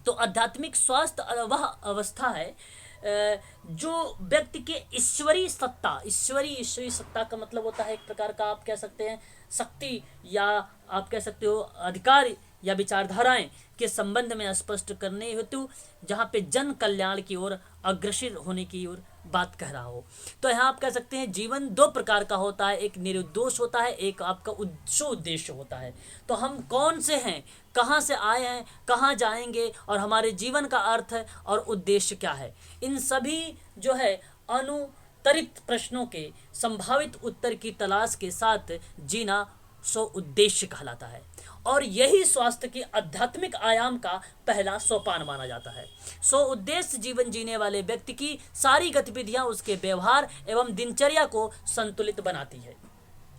तो आध्यात्मिक स्वास्थ्य वह अवस्था है जो व्यक्ति के ईश्वरीय सत्ता का मतलब होता है एक प्रकार का, आप कह सकते हैं शक्ति, या आप कह सकते हो अधिकार या विचारधाराएं के संबंध में स्पष्ट करने हेतु जहाँ पे जन कल्याण की ओर अग्रसर होने की ओर बात कह रहा हो। तो यहाँ आप कह सकते हैं जीवन दो प्रकार का होता है, एक निरुद्देश होता है, एक आपका उद्देश्य होता है। तो हम कौन से हैं, कहाँ से आए हैं, कहाँ जाएंगे और हमारे जीवन का अर्थ है और उद्देश्य क्या है, इन सभी जो है अनुत्तरित प्रश्नों के संभावित उत्तर की तलाश के साथ जीना सो उद्देश्य कहलाता है। और यही स्वास्थ्य की आध्यात्मिक आयाम का पहला सोपान माना जाता है। सो उद्देश्य जीवन जीने वाले व्यक्ति की सारी गतिविधियां उसके व्यवहार एवं दिनचर्या को संतुलित बनाती है।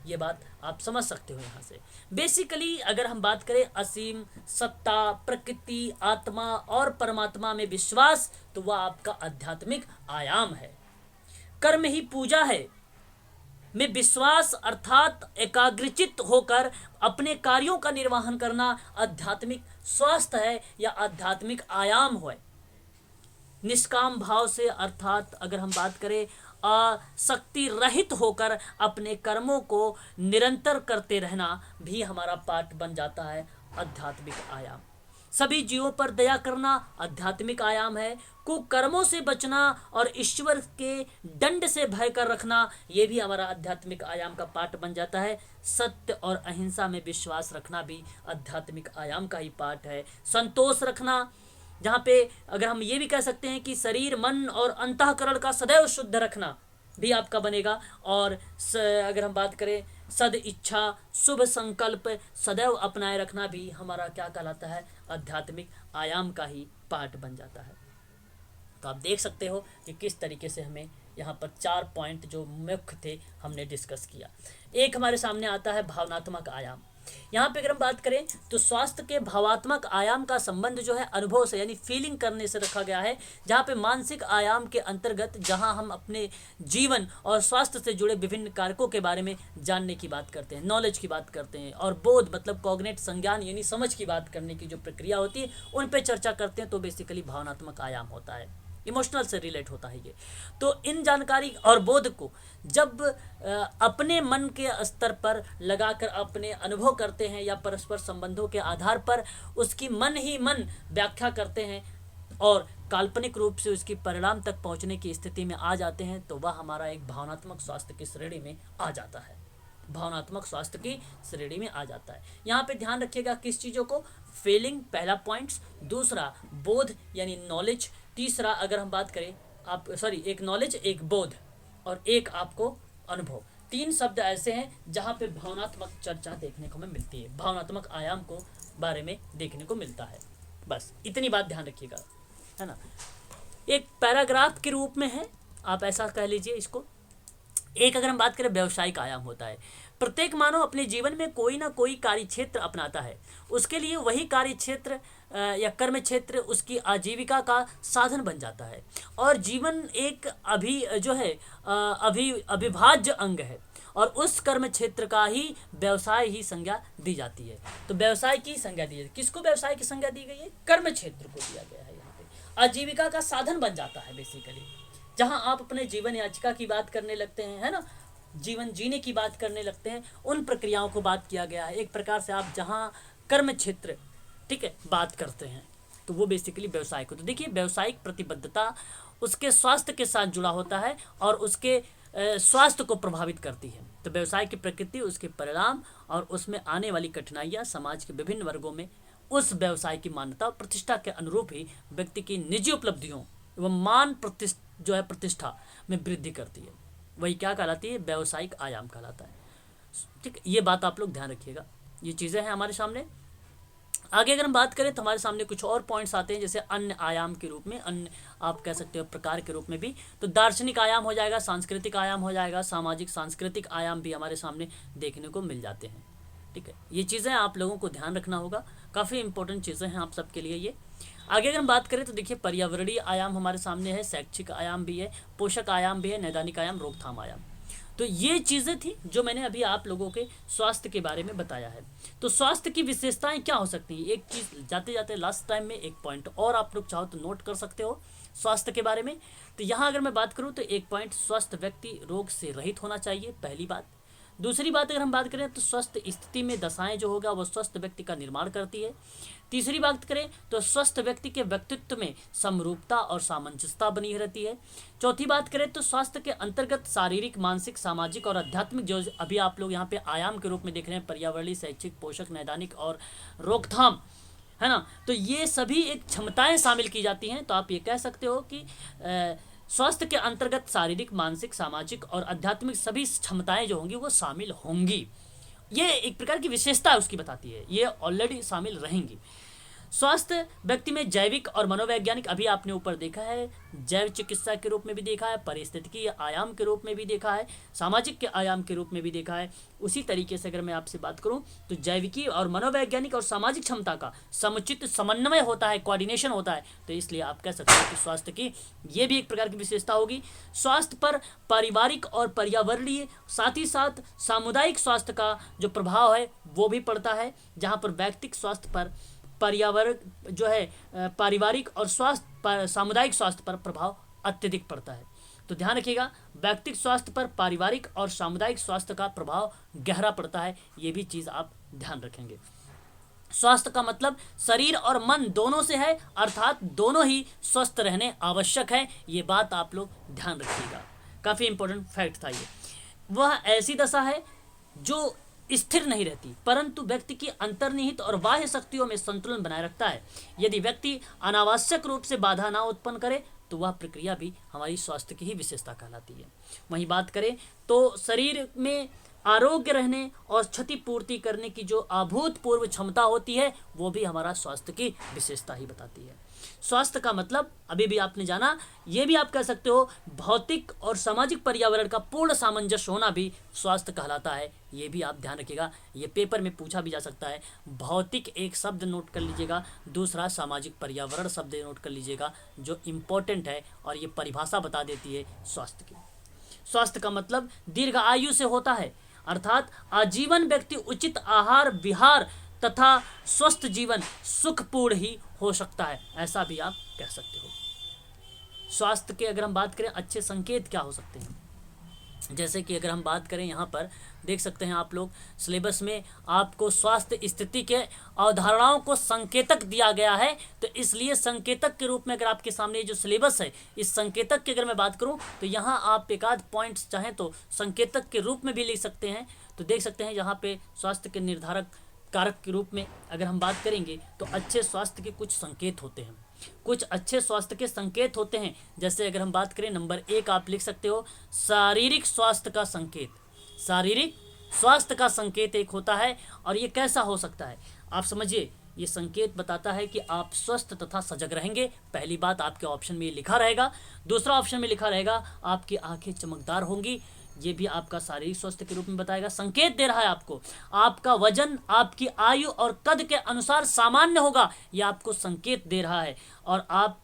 ये बात आप समझ सकते हो यहाँ से। बेसिकली अगर हम बात करें असीम सत्ता, प्रकृति, आत्मा और परमात्मा में विश्वास, तो वह आपका आध्यात्मिक आयाम है। कर्म ही पूजा है में विश्वास अर्थात एकाग्रचित होकर अपने कार्यों का निर्वहन करना आध्यात्मिक स्वास्थ्य है या आध्यात्मिक आयाम है। निष्काम भाव से अर्थात अगर हम बात करें आसक्ति रहित होकर अपने कर्मों को निरंतर करते रहना भी हमारा पार्ट बन जाता है आध्यात्मिक आयाम। सभी जीवों पर दया करना आध्यात्मिक आयाम है। कुकर्मों से बचना और ईश्वर के दंड से भय कर रखना, ये भी हमारा आध्यात्मिक आयाम का पार्ट बन जाता है। सत्य और अहिंसा में विश्वास रखना भी आध्यात्मिक आयाम का ही पार्ट है। संतोष रखना, जहाँ पे अगर हम ये भी कह सकते हैं कि शरीर, मन और अंतःकरण का सदैव शुद्ध रखना भी आपका बनेगा। और अगर हम बात करें सद इच्छा, शुभ संकल्प सदैव अपनाए रखना भी हमारा क्या कहलाता है, आध्यात्मिक आयाम का ही पार्ट बन जाता है। तो आप देख सकते हो कि किस तरीके से हमें यहाँ पर 4 पॉइंट जो मुख्य थे हमने डिस्कस किया। एक हमारे सामने आता है भावनात्मक आयाम। यहाँ पे अगर हम बात करें तो स्वास्थ्य के भावात्मक आयाम का संबंध जो है अनुभव से यानी फीलिंग करने से रखा गया है, जहाँ पे मानसिक आयाम के अंतर्गत जहाँ हम अपने जीवन और स्वास्थ्य से जुड़े विभिन्न कारकों के बारे में जानने की बात करते हैं, नॉलेज की बात करते हैं, और बोध मतलब कॉग्नेट संज्ञान यानी समझ की बात करने की जो प्रक्रिया होती है उन पर चर्चा करते हैं, तो बेसिकली भावनात्मक आयाम होता है, इमोशनल से रिलेट होता है ये। तो इन जानकारी और बोध को जब अपने मन के स्तर पर लगाकर अपने अनुभव करते हैं या परस्पर संबंधों के आधार पर उसकी मन ही मन व्याख्या करते हैं और काल्पनिक रूप से उसकी परिणाम तक पहुंचने की स्थिति में आ जाते हैं, तो वह हमारा एक भावनात्मक स्वास्थ्य की श्रेणी में आ जाता है, भावनात्मक स्वास्थ्य की श्रेणी में आ जाता है। यहाँ पे ध्यान रखिएगा किस चीज़ों को, फीलिंग पहला पॉइंट्स, दूसरा बोध यानी नॉलेज, तीसरा अगर हम बात करें आप एक नॉलेज, एक बोध और एक आपको अनुभव। 3 शब्द ऐसे हैं जहाँ पे भावनात्मक चर्चा देखने को हमें मिलती है, भावनात्मक आयाम को बारे में देखने को मिलता है। बस इतनी बात ध्यान रखिएगा, है ना। एक पैराग्राफ के रूप में है, आप ऐसा कह लीजिए इसको। एक अगर हम बात करें व्यावसायिक आयाम होता है, प्रत्येक मानव अपने जीवन में कोई ना कोई कार्य क्षेत्र अपनाता है, उसके लिए वही कार्य क्षेत्र या कर्म क्षेत्र उसकी आजीविका का साधन बन जाता है, और जीवन एक अविभाज्य अंग है, और उस कर्म क्षेत्र का ही व्यवसाय ही संज्ञा दी जाती है। तो व्यवसाय की संज्ञा दी जाती है, किसको व्यवसाय की संज्ञा दी गई है, कर्म क्षेत्र को दिया गया है। यहाँ पे आजीविका का साधन बन जाता है बेसिकली, जहां आप अपने जीवन याचिका की बात करने लगते हैं, है ना, जीवन जीने की बात करने लगते हैं, उन प्रक्रियाओं को बात किया गया है। एक प्रकार से आप जहां कर्म क्षेत्र, ठीक है, बात करते हैं, तो वो बेसिकली व्यवसाय को। तो देखिए व्यवसायिक प्रतिबद्धता उसके स्वास्थ्य के साथ जुड़ा होता है और उसके स्वास्थ्य को प्रभावित करती है। तो व्यवसाय की प्रकृति, उसके परिणाम और उसमें आने वाली कठिनाइयाँ समाज के विभिन्न वर्गों में उस व्यवसाय की मान्यता और प्रतिष्ठा के अनुरूप ही व्यक्ति की निजी उपलब्धियों एवं मान प्रतिष्ठा में वृद्धि करती है। वही क्या कहलाती है, व्यावसायिक आयाम कहलाता है। ठीक, ये बात आप लोग ध्यान रखिएगा। ये चीज़ें हैं हमारे सामने। आगे अगर हम बात करें तो हमारे सामने कुछ और पॉइंट्स आते हैं, जैसे अन्य आयाम के रूप में, अन्य आप कह सकते हो प्रकार के रूप में भी। तो दार्शनिक आयाम हो जाएगा, सांस्कृतिक आयाम हो जाएगा, सामाजिक सांस्कृतिक आयाम भी हमारे सामने देखने को मिल जाते हैं। ठीक है, ये चीज़ें आप लोगों को ध्यान रखना होगा, काफ़ी इंपॉर्टेंट चीज़ें हैं आप सबके लिए ये। आगे अगर हम बात करें तो देखिए पर्यावरणीय आयाम हमारे सामने है, शैक्षिक आयाम भी है, पोषक आयाम भी है, नैदानिक आयाम, रोकथाम आयाम। तो ये चीज़ें थी जो मैंने अभी आप लोगों के स्वास्थ्य के बारे में बताया है। तो स्वास्थ्य की विशेषताएं क्या हो सकती हैं, एक चीज़ जाते जाते लास्ट टाइम में एक पॉइंट और आप लोग चाहो तो नोट कर सकते हो स्वास्थ्य के बारे में। तो यहाँ अगर मैं बात करूँ तो एक पॉइंट, स्वस्थ व्यक्ति रोग से रहित होना चाहिए, पहली बात। दूसरी बात अगर हम बात करें तो स्वस्थ स्थिति में दशाएं जो होगा वो स्वस्थ व्यक्ति का निर्माण करती है। तीसरी बात करें तो स्वस्थ व्यक्ति के व्यक्तित्व में समरूपता और सामंजस्यता बनी रहती है। चौथी बात करें तो स्वास्थ्य के अंतर्गत शारीरिक, मानसिक, सामाजिक और आध्यात्मिक, जो अभी आप लोग यहाँ पे आयाम के रूप में देख रहे हैं, पर्यावरणीय, शैक्षिक, पोषक, नैदानिक और रोकथाम, है ना, तो ये सभी एक क्षमताएं शामिल की जाती हैं। तो आप ये कह सकते हो कि स्वास्थ्य के अंतर्गत शारीरिक, मानसिक, सामाजिक और आध्यात्मिक सभी क्षमताएं जो होंगी वो शामिल होंगी। ये एक प्रकार की विशेषता उसकी बताती है, ये ऑलरेडी शामिल रहेंगी। स्वास्थ्य व्यक्ति में जैविक और मनोवैज्ञानिक, अभी आपने ऊपर देखा है, जैव चिकित्सा के रूप में भी देखा है, पारिस्थितिकी आयाम के रूप में भी देखा है, सामाजिक के आयाम के रूप में भी देखा है। उसी तरीके से अगर मैं आपसे बात करूं तो जैविकी और मनोवैज्ञानिक और सामाजिक क्षमता का समुचित समन्वय होता है, कोऑर्डिनेशन होता है। तो इसलिए आप कह सकते हैं कि स्वास्थ्य की ये भी एक प्रकार की विशेषता होगी। स्वास्थ्य पर पारिवारिक और पर्यावरणीय, साथ ही साथ सामुदायिक स्वास्थ्य का जो प्रभाव है वो भी पड़ता है, जहाँ पर व्यक्तिगत स्वास्थ्य पर पर्यावरण जो है पारिवारिक और स्वास्थ्य सामुदायिक स्वास्थ्य पर प्रभाव अत्यधिक पड़ता है। तो ध्यान रखिएगा, व्यक्तिगत स्वास्थ्य पर पारिवारिक और सामुदायिक स्वास्थ्य का प्रभाव गहरा पड़ता है, ये भी चीज़ आप ध्यान रखेंगे। स्वास्थ्य का मतलब शरीर और मन दोनों से है, अर्थात दोनों ही स्वस्थ रहने आवश्यक है। ये बात आप लोग ध्यान रखिएगा, काफ़ी इंपॉर्टेंट फैक्ट था ये। वह ऐसी दशा है जो स्थिर नहीं रहती, परंतु व्यक्ति की अंतर्निहित और बाह्य शक्तियों में संतुलन बनाए रखता है। यदि व्यक्ति अनावश्यक रूप से बाधा ना उत्पन्न करे तो वह प्रक्रिया भी हमारी स्वास्थ्य की ही विशेषता कहलाती है। वहीं बात करें तो शरीर में आरोग्य रहने और क्षतिपूर्ति करने की जो अभूतपूर्व क्षमता होती है वो भी हमारा स्वास्थ्य की विशेषता ही बताती है। स्वास्थ्य का मतलब अभी भी आपने जाना, ये भी आप कह सकते हो भौतिक और सामाजिक पर्यावरण का पूर्ण सामंजस्य होना भी स्वास्थ्य कहलाता है। ये भी आप ध्यान रखिएगा, ये पेपर में पूछा भी जा सकता है। भौतिक एक शब्द नोट कर लीजिएगा, दूसरा सामाजिक पर्यावरण शब्द नोट कर लीजिएगा जो इम्पोर्टेंट है और ये परिभाषा बता देती है स्वास्थ्य की। स्वास्थ्य का मतलब दीर्घ आयु से होता है, अर्थात आजीवन व्यक्ति उचित आहार विहार तथा स्वस्थ जीवन सुखपूर्ण ही हो सकता है, ऐसा भी आप कह सकते हो। स्वास्थ्य के अगर हम बात करें अच्छे संकेत क्या हो सकते हैं, जैसे कि अगर हम बात करें यहाँ पर देख सकते हैं आप लोग सिलेबस में आपको स्वास्थ्य स्थिति के अवधारणाओं को संकेतक दिया गया है। तो इसलिए संकेतक के रूप में अगर आपके सामने जो सिलेबस है, इस संकेतक की अगर मैं बात करूँ तो यहाँ आप एक आध पॉइंट्स चाहें तो संकेतक के रूप में भी लिख सकते हैं। तो देख सकते हैं यहाँ पे स्वास्थ्य के निर्धारक कारक के रूप में अगर हम बात करेंगे तो अच्छे स्वास्थ्य के कुछ संकेत होते हैं, कुछ अच्छे स्वास्थ्य के संकेत होते हैं। जैसे अगर हम बात करें नंबर 1 आप लिख सकते हो शारीरिक स्वास्थ्य का संकेत। शारीरिक स्वास्थ्य का संकेत एक होता है और ये कैसा हो सकता है आप समझिए। ये संकेत बताता है कि आप स्वस्थ तथा सजग रहेंगे। पहली बात आपके ऑप्शन में ये लिखा रहेगा। दूसरा ऑप्शन में लिखा रहेगा आपकी आंखें चमकदार होंगी, ये भी आपका शारीरिक स्वास्थ्य के रूप में बताएगा। संकेत दे रहा है आपको आपका वजन आपकी आयु और कद के अनुसार सामान्य होगा, यह आपको संकेत दे रहा है। और आपके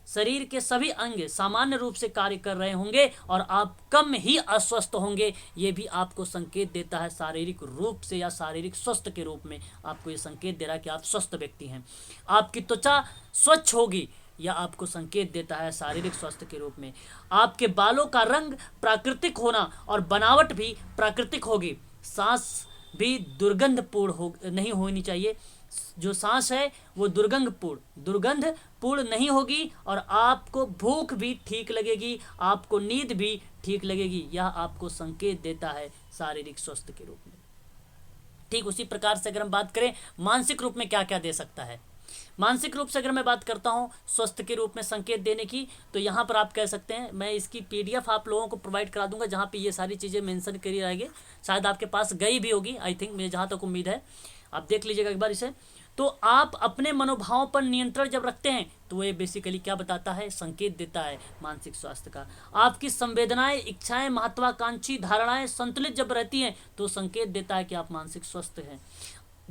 शरीर के सभी अंग सामान्य रूप से कार्य कर रहे होंगे और आप कम ही अस्वस्थ होंगे, ये भी आपको संकेत देता है शारीरिक रूप से या शारीरिक स्वस्थ के रूप में आपको ये संकेत दे रहा है कि आप स्वस्थ व्यक्ति हैं। आपकी त्वचा स्वच्छ होगी, यह आपको संकेत देता है शारीरिक स्वास्थ्य के रूप में। आपके बालों का रंग प्राकृतिक होना और बनावट भी प्राकृतिक होगी। सांस भी दुर्गंधपूर्ण नहीं होनी चाहिए, जो सांस है वो दुर्गंधपूर्ण नहीं होगी और आपको भूख भी ठीक लगेगी, आपको नींद भी ठीक लगेगी। यह आपको संकेत देता है शारीरिक स्वास्थ्य के रूप में। ठीक उसी प्रकार से अगर हम बात करें मानसिक रूप में क्या क्या दे सकता है, मानसिक रूप से अगर मैं बात करता हूं स्वस्थ के रूप में संकेत देने की, तो यहाँ पर आप कह सकते हैं, मैं इसकी पीडीएफ आप लोगों को प्रोवाइड करा दूंगा जहाँ पे ये सारी चीज़ें मेंशन करी रहेगी। शायद आपके पास गई भी होगी, आई थिंक, मुझे जहाँ तक उम्मीद है। आप देख लीजिएगा एक बार इसे। तो आप अपने मनोभावों पर नियंत्रण जब रखते हैं तो ये बेसिकली क्या बताता है, संकेत देता है मानसिक स्वास्थ्य का। आपकी संवेदनाएं, इच्छाएं, महत्वाकांक्षी धारणाएं संतुलित जब रहती हैं तो संकेत देता है कि आप मानसिक स्वस्थ हैं।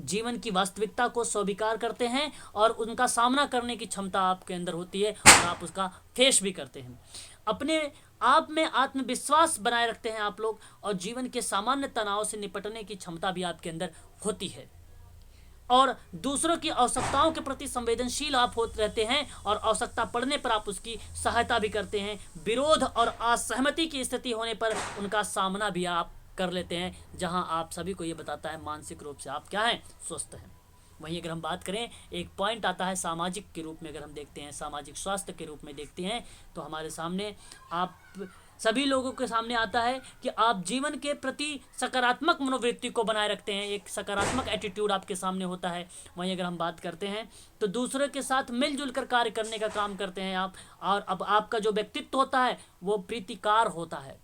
जीवन की वास्तविकता को स्वीकार करते हैं और उनका सामना करने की क्षमता आपके अंदर होती है और आप उसका फेस भी करते हैं। अपने आप में आत्मविश्वास बनाए रखते हैं आप लोग और जीवन के सामान्य तनाव से निपटने की क्षमता भी आपके अंदर होती है और दूसरों की आवश्यकताओं के प्रति संवेदनशील आप होते रहते हैं और आवश्यकता पड़ने पर आप उसकी सहायता भी करते हैं। विरोध और असहमति की स्थिति होने पर उनका सामना भी आप कर लेते हैं, जहां आप सभी को ये बताता है मानसिक रूप से आप क्या हैं, स्वस्थ हैं। वहीं अगर हम बात करें एक पॉइंट आता है सामाजिक के रूप में, अगर हम देखते हैं सामाजिक स्वास्थ्य के रूप में देखते हैं तो हमारे सामने आप सभी लोगों के सामने आता है कि आप जीवन के प्रति सकारात्मक मनोवृत्ति को बनाए रखते हैं, एक सकारात्मक एटीट्यूड आपके सामने होता है। वहीं अगर हम बात करते हैं तो दूसरों के साथ मिलजुल कर कार्य करने का काम करते हैं आप, और अब आपका जो व्यक्तित्व होता है वो प्रीतिकार होता है।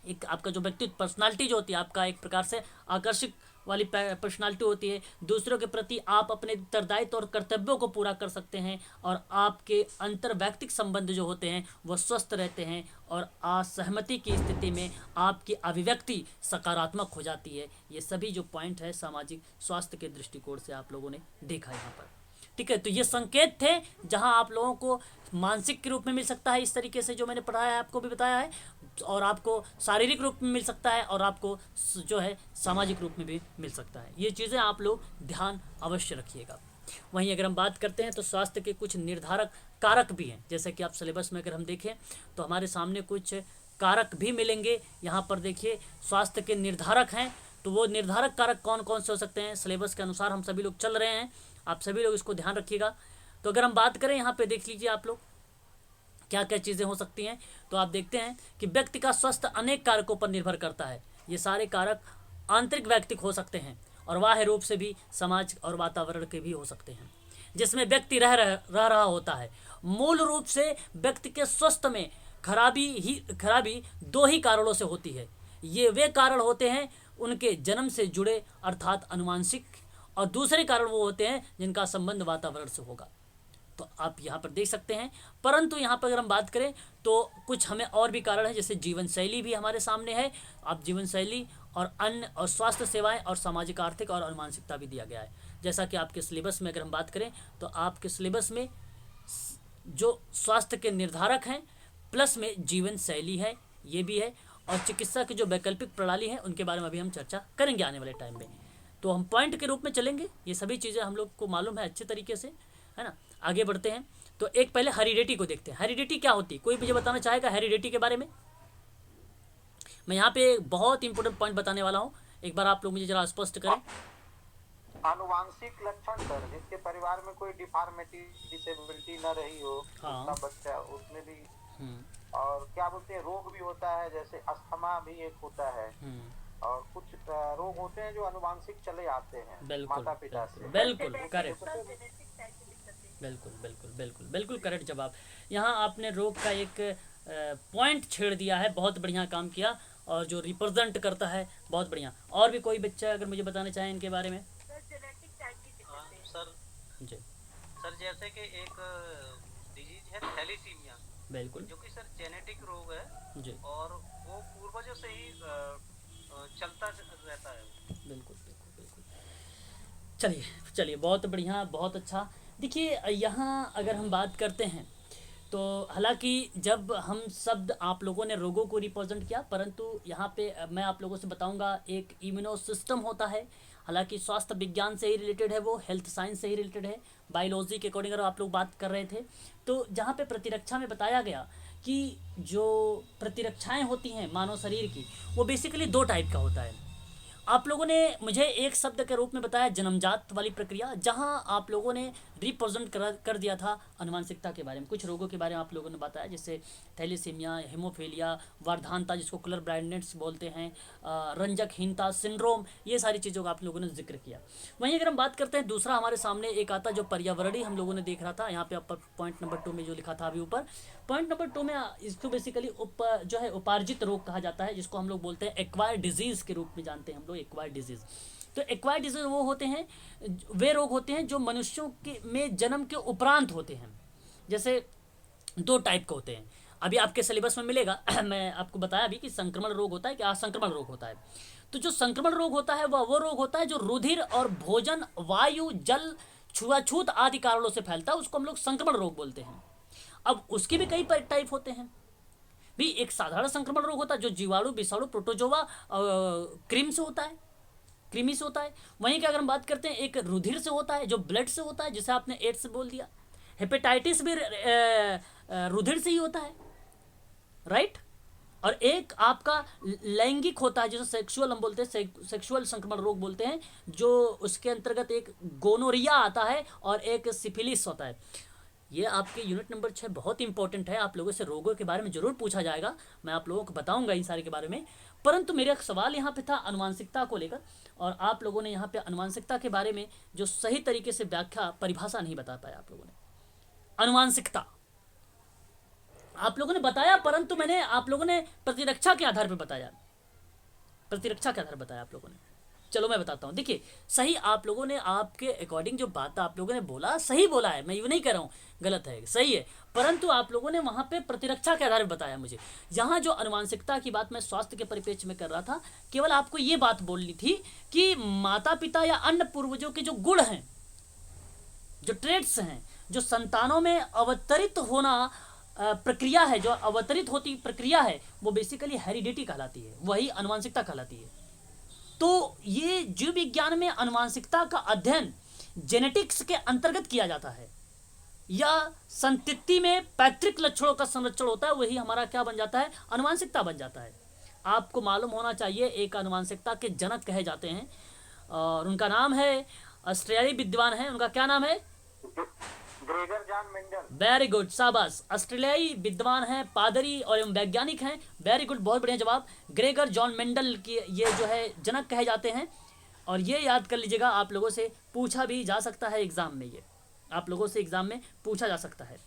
एक आपका जो व्यक्तित्व पर्सनालिटी जो होती है आपका एक प्रकार से आकर्षक वाली पर्सनालिटी होती है। दूसरों के प्रति आप अपने उत्तरदायित्व और कर्तव्यों को पूरा कर सकते हैं और आपके अंतर्वैयक्तिक संबंध जो होते हैं वो स्वस्थ रहते हैं और असहमति की स्थिति में आपकी अभिव्यक्ति सकारात्मक हो जाती है। ये सभी जो पॉइंट है सामाजिक स्वास्थ्य के दृष्टिकोण से आप लोगों ने देखा यहाँ पर। ठीक है, तो ये संकेत थे जहां आप लोगों को मानसिक के रूप में मिल सकता है इस तरीके से जो मैंने पढ़ाया है आपको भी बताया है, और आपको शारीरिक रूप में मिल सकता है और आपको जो है सामाजिक रूप में भी मिल सकता है। ये चीज़ें आप लोग ध्यान अवश्य रखिएगा। वहीं अगर हम बात करते हैं तो स्वास्थ्य के कुछ निर्धारक कारक भी हैं, जैसे कि आप सिलेबस में अगर हम देखें तो हमारे सामने कुछ कारक भी मिलेंगे। यहाँ पर देखिए स्वास्थ्य के निर्धारक हैं, तो वो निर्धारक कारक कौन कौन से हो सकते हैं, सिलेबस के अनुसार हम सभी लोग चल रहे हैं, आप सभी लोग इसको ध्यान रखिएगा। तो अगर हम बात करें यहाँ पे देख लीजिए आप लोग क्या क्या चीज़ें हो सकती हैं, तो आप देखते हैं कि व्यक्ति का स्वास्थ्य अनेक कारकों पर निर्भर करता है। ये सारे कारक आंतरिक वैयक्तिक हो सकते हैं और बाह्य रूप से भी समाज और वातावरण के भी हो सकते हैं। जिसमें व्यक्ति रह रहा होता है। मूल रूप से व्यक्ति के स्वास्थ्य में खराबी दो ही कारणों से होती है। ये वे कारण होते हैं उनके जन्म से जुड़े अर्थात अनुवांशिक, और दूसरे कारण वो होते हैं जिनका संबंध वातावरण से होगा। तो आप यहाँ पर देख सकते हैं। परंतु यहाँ पर अगर हम बात करें तो कुछ हमें और भी कारण है, जैसे जीवन शैली भी हमारे सामने है। आप जीवन शैली और अन्य और स्वास्थ्य सेवाएं और सामाजिक आर्थिक और अनुवांशिकता भी दिया गया है। जैसा कि आपके सिलेबस में अगर हम बात करें तो आपके सिलेबस में जो स्वास्थ्य के निर्धारक हैं प्लस में जीवन शैली है, ये भी है, और चिकित्सा की जो वैकल्पिक प्रणाली है उनके बारे में अभी हम चर्चा करेंगे आने वाले टाइम में। तो हम पॉइंट के रूप में चलेंगे, ये सभी चीज़ें हम लोग को मालूम है अच्छे तरीके से, है ना। आगे बढ़ते हैं तो एक पहले हेरिडिटी को देखते हैं। हेरिडिटी क्या होती है, कोई मुझे बताना चाहेगा हेरिडिटी के बारे में? मैं यहाँ पे बहुत इंपॉर्टेंट पॉइंट बताने वाला हूँ, एक बार आप लोग मुझे जरा स्पष्ट करें। आनुवांशिक लक्षण सर, जिसके परिवार में कोई डिफॉर्मिटी डिसेबिलिटी न रही हो, हाँ। उसका बच्चा उसमें भी और क्या बोलते हैं रोग भी होता है, जैसे अस्थमा भी एक होता है, और कुछ रोग होते हैं जो अनुवांशिक चले आते हैं माता पिता से। बिल्कुल करेक्ट, बिल्कुल बिल्कुल बिल्कुल बिल्कुल करेक्ट जवाब। यहाँ आपने रोग का एक पॉइंट छेड़ दिया है, बहुत बढ़िया काम किया, और जो रिप्रेजेंट करता है बहुत बढ़िया। और भी कोई बच्चा अगर मुझे बताना चाहे इनके बारे में? सर जी सर, जैसे कि एक डिजीज है थैलीसीमिया, बिल्कुल, जो कि सर जेनेटिक रोग है जी, और वो पूर्वजों से ही चलता रहता है। बिल्कुल बिल्कुल बिल्कुल। चलिए चलिए, बहुत बढ़िया, बहुत अच्छा। देखिए यहाँ अगर हम बात करते हैं तो हालांकि जब हम शब्द आप लोगों ने रोगों को रिप्रेजेंट किया, परंतु यहाँ पे मैं आप लोगों से बताऊंगा एक इम्यूनो सिस्टम होता है। हालांकि स्वास्थ्य विज्ञान से ही रिलेटेड है, वो हेल्थ साइंस से ही रिलेटेड है, बायोलॉजी के अकॉर्डिंग अगर आप लोग बात कर रहे थे तो जहाँ पे प्रतिरक्षा में बताया गया कि जो प्रतिरक्षाएं होती हैं मानव शरीर की, वो बेसिकली दो टाइप का होता है। आप लोगों ने मुझे एक शब्द के रूप में बताया जन्मजात वाली प्रक्रिया, जहां आप लोगों ने रिप्रेजेंट कर दिया था अनुवांशिकता के बारे में, कुछ रोगों के बारे में आप लोगों ने बताया, जैसे थैलीसीमिया, हेमोफीलिया, वर्धानता जिसको कलर ब्लाइंडनेस बोलते हैं, रंजकहीनता सिंड्रोम, ये सारी चीज़ों का आप लोगों ने जिक्र किया। वहीं अगर हम बात करते हैं दूसरा हमारे सामने एक आता जो पर्यावरणीय हम लोगों ने देख रहा था, यहाँ पे ऊपर पॉइंट नंबर 2 में जो लिखा था अभी ऊपर, पॉइंट नंबर 2 में इसको बेसिकली जो है उपार्जित रोग कहा जाता है, जिसको हम लोग बोलते हैं एक्वायर्ड डिजीज़ के रूप में जानते हैं हम लोग, एक्वायर्ड डिजीज़। तो एक्वायर्ड डिजीज वो होते हैं, वे रोग होते हैं जो मनुष्यों के में जन्म के उपरांत होते हैं। जैसे दो टाइप के होते हैं, अभी आपके सिलेबस में मिलेगा मैं आपको बताया अभी कि संक्रमण रोग होता है कि असंक्रमण रोग होता है। तो जो संक्रमण रोग होता है वह वो रोग होता है जो रुधिर और भोजन, वायु, जल, छुआछूत आदि कारणों से फैलता है, उसको हम लोग संक्रमण रोग बोलते हैं। अब उसके भी कई टाइप होते हैं भी। एक साधारण संक्रमण रोग होता है जो जीवाणु, विषाणु, प्रोटोजोआ, कृमि से होता है, कृमि से होता है। वहीं की अगर हम बात करते हैं एक रुधिर से होता है जो ब्लड से होता है, जिसे आपने एड्स बोल दिया। हेपेटाइटिस भी रुधिर से ही होता है, राइट। और एक आपका लैंगिक होता है जिसे सेक्सुअल हम बोलते हैं, सेक्सुअल संक्रमण रोग बोलते हैं, जो उसके अंतर्गत एक गोनोरिया आता है और एक सिफिलिस होता है। ये आपके यूनिट नंबर 6 बहुत इंपॉर्टेंट है, आप लोगों से रोगों के बारे में जरूर पूछा जाएगा, मैं आप लोगों को बताऊंगा इन सारे के बारे में। परंतु मेरा सवाल यहाँ पे था अनुवांशिकता को लेकर, और आप लोगों ने यहाँ पे अनुवांशिकता के बारे में जो सही तरीके से व्याख्या परिभाषा नहीं बता पाया आप लोगों ने। अनुवांशिकता आप लोगों ने बताया, परंतु मैंने आप लोगों ने प्रतिरक्षा के आधार पर बताया, प्रतिरक्षा के आधार पर बताया आप लोगों ने। चलो मैं बताता हूँ। देखिए सही आप लोगों ने आपके अकॉर्डिंग जो बात आप लोगों ने बोला सही बोला है, मैं यूँ नहीं कह रहा हूँ गलत है, सही है, परंतु आप लोगों ने वहाँ पे प्रतिरक्षा के आधार पर बताया मुझे। यहाँ जो अनुवांशिकता की बात मैं स्वास्थ्य के परिप्रेक्ष्य में कर रहा था, केवल आपको ये बात बोलनी थी कि माता पिता या अन्य पूर्वजों के जो गुण हैं, जो ट्रेड्स हैं, जो संतानों में अवतरित होना प्रक्रिया है, जो अवतरित होती प्रक्रिया है, वो बेसिकली हेरिडिटी कहलाती है, वही अनुवांशिकता कहलाती है। तो ये जीव विज्ञान में अनुवांशिकता का अध्ययन जेनेटिक्स के अंतर्गत किया जाता है, या संतति में पैतृक लक्षणों का संरक्षण होता है, वही हमारा क्या बन जाता है, अनुवांशिकता बन जाता है। आपको मालूम होना चाहिए एक अनुवांशिकता के जनक कहे जाते हैं, और उनका नाम है, ऑस्ट्रेलियाई विद्वान है, उनका क्या नाम है, Gregor John Mendel. Very good, शाबाश। ऑस्ट्रेलियाई विद्वान हैं, पादरी और एवं वैज्ञानिक हैं, वेरी गुड, बहुत बढ़िया जवाब। ग्रेगर जॉन मेंडल की ये जो है जनक कहे जाते हैं, और ये याद कर लीजिएगा, आप लोगों से पूछा भी जा सकता है एग्जाम में ये, आप लोगों से एग्जाम में पूछा जा सकता है।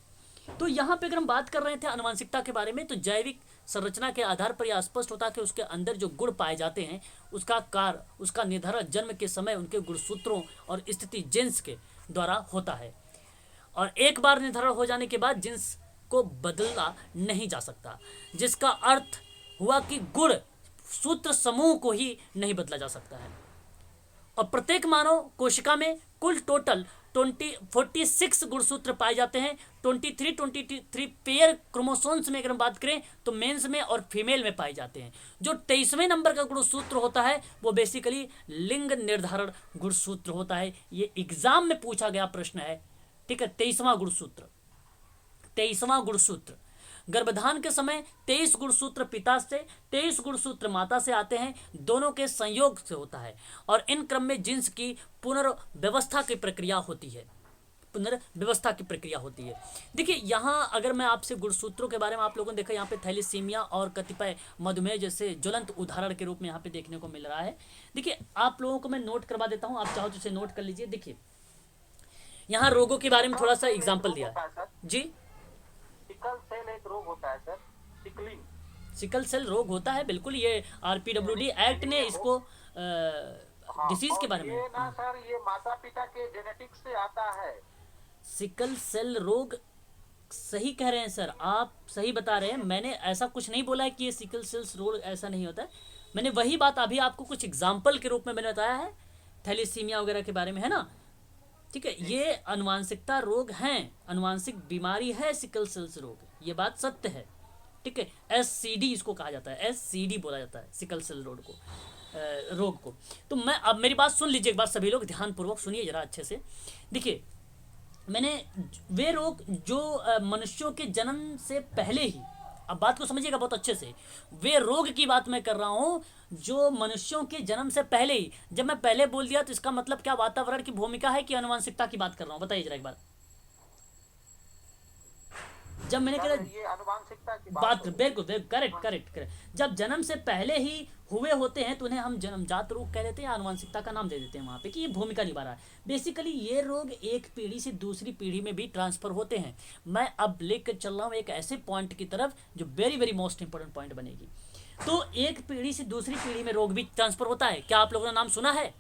तो यहाँ पे अगर हम बात कर रहे थे आनुवंशिकता के बारे में, तो जैविक संरचना के आधार पर यह स्पष्ट होता है कि उसके अंदर जो गुण पाए जाते हैं उसका कार्य, उसका निर्धारण जन्म के समय उनके गुणसूत्रों और स्थिति जीन्स के द्वारा होता है, और एक बार निर्धारण हो जाने के बाद जीन्स को बदला नहीं जा सकता, जिसका अर्थ हुआ कि गुण सूत्र समूह को ही नहीं बदला जा सकता है। और प्रत्येक मानव कोशिका में कुल टोटल 46 गुणसूत्र पाए जाते हैं। 23 पेयर क्रोमोसोम्स में अगर हम बात करें तो मेंस में और फीमेल में पाए जाते हैं। जो 23वें नंबर का गुणसूत्र होता है वो बेसिकली लिंग निर्धारण गुणसूत्र होता है। ये एग्जाम में पूछा गया प्रश्न है, ठीक है। 23वां गुणसूत्र गर्भधान के समय 23 गुणसूत्र पिता से 23 गुणसूत्र माता से आते हैं, दोनों के संयोग से होता है, और इन क्रम में जीन्स की पुनर्व्यवस्था की प्रक्रिया होती है। देखिए यहाँ अगर मैं आपसे गुणसूत्रों के बारे में, आप लोगों ने देखा यहाँ पे थैलीसीमिया और कतिपय मधुमेह जैसे ज्वलंत उदाहरण के रूप में यहाँ पे देखने को मिल रहा है। देखिए आप लोगों को मैं नोट करवा देता हूँ, आप चाहो तो इसे नोट कर लीजिए। देखिए यहाँ रोगों के बारे में थोड़ा सा एग्जाम्पल दिया है जी। सिकल सेल एक रोग होता है सर, सिकलिंग, सिकल सेल रोग होता है, बिल्कुल। ये RPWD एक्ट ने इसको डिसीज के बारे में, ये ना सर, ये माता पिता के जेनेटिक्स से आता है। सिकल सेल रोग, सही कह रहे हैं सर, आप सही बता रहे हैं। मैंने ऐसा कुछ नहीं बोला है कि ये सिकल सेल्स रोग ऐसा नहीं होता है। मैंने वही बात अभी आपको कुछ एग्जाम्पल के रूप में मैंने बताया है, थैलीसीमिया वगैरह के बारे में, है ना, ठीक है। ये अनुवांशिकता रोग हैं, अनुवांशिक बीमारी है सिकल सेल्स रोग, ये बात सत्य है, ठीक है। SCD इसको कहा जाता है, SCD बोला जाता है सिकल सेल रोग को। तो मैं, अब मेरी बात सुन लीजिए एक बार, सभी लोग ध्यानपूर्वक सुनिए जरा अच्छे से। देखिए मैंने वे रोग जो मनुष्यों के जन्म से पहले ही, अब बात को समझिएगा बहुत अच्छे से, वे रोग की बात मैं कर रहा हूं जो मनुष्यों के जन्म से पहले ही, जब मैं पहले बोल दिया तो इसका मतलब क्या वातावरण की भूमिका है कि अनुवांशिकता की बात कर रहा हूं, बताइए जरा एक बार। जब मैंने कहा ये अनुवांशिकता की बात, बिल्कुल करेक्ट। जब जन्म से पहले ही हुए होते हैं तो उन्हें हम जन्मजात रोग कह देते हैं, अनुवांशिकता का नाम दे देते हैं वहां पे कि ये भूमिका निभा रहा है। बेसिकली ये रोग एक पीढ़ी से दूसरी पीढ़ी में भी ट्रांसफर होते हैं। मैं अब लेकर चल रहा हूँ एक ऐसे पॉइंट की तरफ जो very very most important point बनेगी। तो एक पीढ़ी से दूसरी पीढ़ी में रोग भी ट्रांसफर होता है। क्या आप लोगों ने नाम सुना है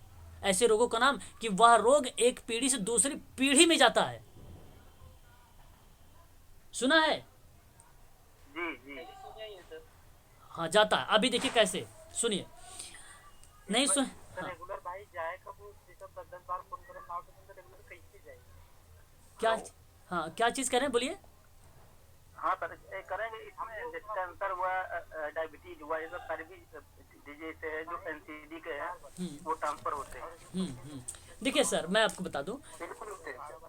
ऐसे रोगों का नाम, कि वह रोग एक पीढ़ी से दूसरी पीढ़ी में जाता है? सुना है? जी। हाँ जाता है। अभी देखिए कैसे, सुनिए। नहीं सुन, हाँ। रेगुलर भाई जाए कब, 10 बार फोन करें ना तो रेगुलर कैसे जाए? क्या, हाँ क्या चीज कह रहे हैं, बोलिए। हाँ करेंगे, इसमें जिसका अंतर हुआ डायबिटीज हुआ, ये सब सारे भी डिजीज है जो NCD के हैं वो ट्रांसफर होते हैं। देखिए सर मैं आपको बता दूं,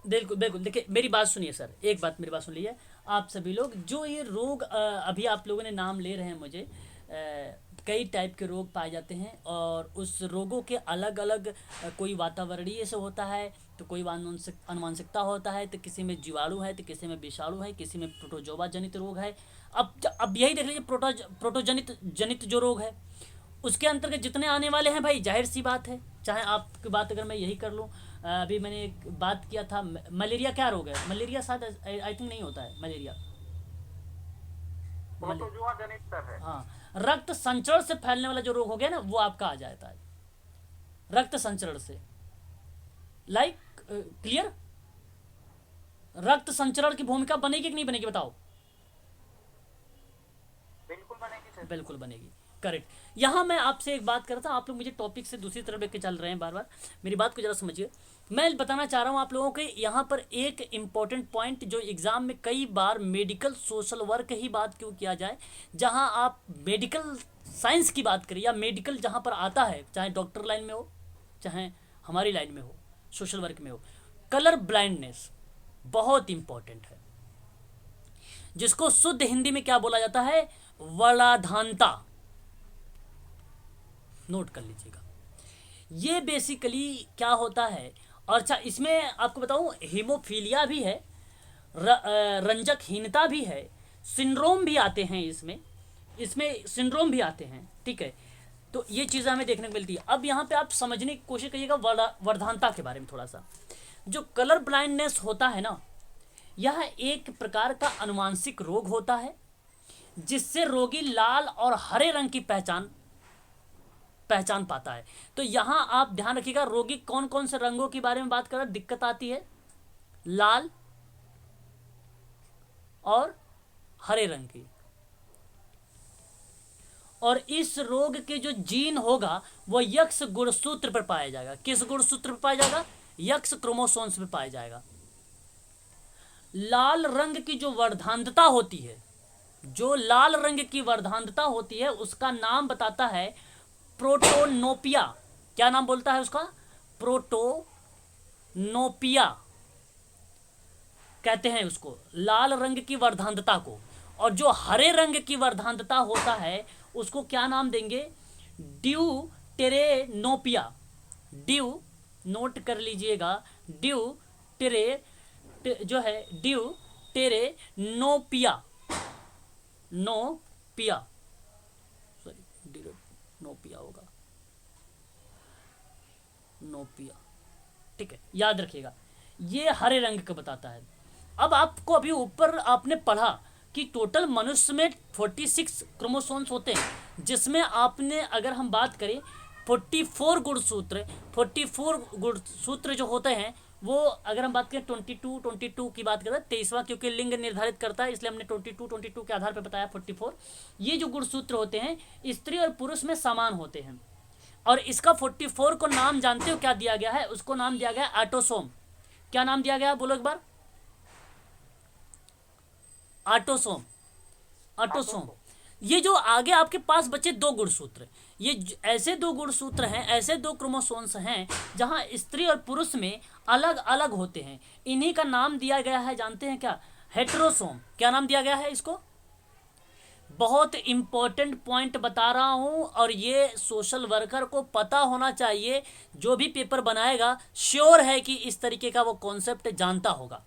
बिल्कुल देखिए मेरी बात सुनिए सर, एक बात मेरी बात सुन लीजिए आप सभी लोग। जो ये रोग अभी आप लोगों ने नाम ले रहे हैं मुझे, कई टाइप के रोग पाए जाते हैं, और उस रोगों के अलग अलग, कोई वातावरणीय से होता है तो कोई अनुवांशिकता होता है, तो किसी में जीवाणु है तो किसी में विषाणु है, किसी में प्रोटोजोआ जनित रोग है। अब यही देख लीजिए प्रोटोजनित जो रोग है उसके अंतर्गत जितने आने वाले हैं भाई, जाहिर सी बात है। चाहे आपकी बात अगर मैं यही कर लूँ, अभी मैंने एक बात किया था, मलेरिया क्या रोग है? मलेरिया शायद आई थिंक नहीं होता है मलेरिया, प्रोटोजोआ जनित है। हाँ, रक्त संचरण से फैलने वाला जो रोग हो गया ना वो आपका आ जाता है, रक्त संचरण से। Like clear? रक्त संचरण की भूमिका बनेगी कि नहीं बनेगी बताओ? बिल्कुल बनेगी सर, बिल्कुल बनेगी, करेक्ट। यहाँ मैं आपसे एक बात कर रहा था, आप लोग मुझे टॉपिक से दूसरी तरफ लेके चल रहे हैं बार बार, मेरी बात को जरा समझिए। मैं बताना चाह रहा हूँ आप लोगों के यहाँ पर एक इम्पॉर्टेंट पॉइंट जो एग्जाम में कई बार मेडिकल सोशल वर्क ही बात क्यों किया जाए, जहाँ आप मेडिकल साइंस की बात करें या मेडिकल जहाँ पर आता है, चाहे डॉक्टर लाइन में हो चाहे हमारी लाइन में हो, सोशल वर्क में हो, कलर ब्लाइंडनेस बहुत इंपॉर्टेंट है, जिसको शुद्ध हिंदी में क्या बोला जाता है? वर्णाधानता। नोट कर लीजिएगा, ये बेसिकली क्या होता है। और अच्छा इसमें आपको बताऊं, हीमोफीलिया भी है, रंजकहीनता भी है, सिंड्रोम भी आते हैं, इसमें सिंड्रोम भी आते हैं, ठीक है। तो ये चीज़ें हमें देखने को मिलती है। अब यहाँ पे आप समझने की कोशिश करिएगा वर्धानता के बारे में थोड़ा सा। जो कलर ब्लाइंडनेस होता है ना, यह एक प्रकार का अनुवांशिक रोग होता है जिससे रोगी लाल और हरे रंग की पहचान पाता है। तो यहां आप ध्यान रखिएगा, रोगी कौन कौन से रंगों के बारे में बात कर रहा है, दिक्कत आती है लाल और हरे रंग की। और इस रोग के जो जीन होगा वो यक्स गुणसूत्र पर पाया जाएगा। किस गुणसूत्र पर पाया जाएगा? यक्स क्रोमोसोम्स पर पाया जाएगा। लाल रंग की जो वर्धांतता होती है, जो लाल रंग की वर्धांतता होती है उसका नाम बताता है प्रोटोनोपिया। क्या नाम बोलता है उसका? प्रोटोनोपिया कहते हैं उसको, लाल रंग की वर्धांतता को। और जो हरे रंग की वर्धांतता होता है उसको क्या नाम देंगे? ड्यूटेरेनोपिया। ड्यू नोट कर लीजिएगा, ड्यूटेरेनोपिया, नोपिया होगा, नोपिया। ठीक है, याद रखिएगा, ये हरे रंग का बताता है। अब आपको अभी ऊपर आपने पढ़ा कि टोटल मनुष्य में 46 क्रोमोसोम्स होते हैं, जिसमें आपने अगर हम बात करें 44 गुणसूत्र जो होते हैं वो, अगर हम बात करें 22 की बात करें, 23वां क्योंकि लिंग निर्धारित करता है इसलिए हमने 22 के आधार पर बताया 44। ये जो गुणसूत्र होते हैं स्त्री और पुरुष में समान होते हैं। और इसका 44 को नाम जानते हो क्या दिया गया है? उसको नाम दिया गया ऑटोसोम। क्या नाम दिया गया, बोलो एक बार? ऑटोसोम। ऑटोसोम। ये जो आगे आपके पास बचे दो गुणसूत्र, ये ऐसे दो गुणसूत्र हैं, ऐसे दो क्रोमोसोम्स हैं जहां स्त्री और पुरुष में अलग अलग होते हैं। इन्हीं का नाम दिया गया है, जानते हैं क्या? हेटेरोसोम। क्या नाम दिया गया है इसको? बहुत इंपॉर्टेंट पॉइंट बता रहा हूं और ये सोशल वर्कर को पता होना चाहिए। जो भी पेपर बनाएगा श्योर है कि इस तरीके का वो कॉन्सेप्ट जानता होगा।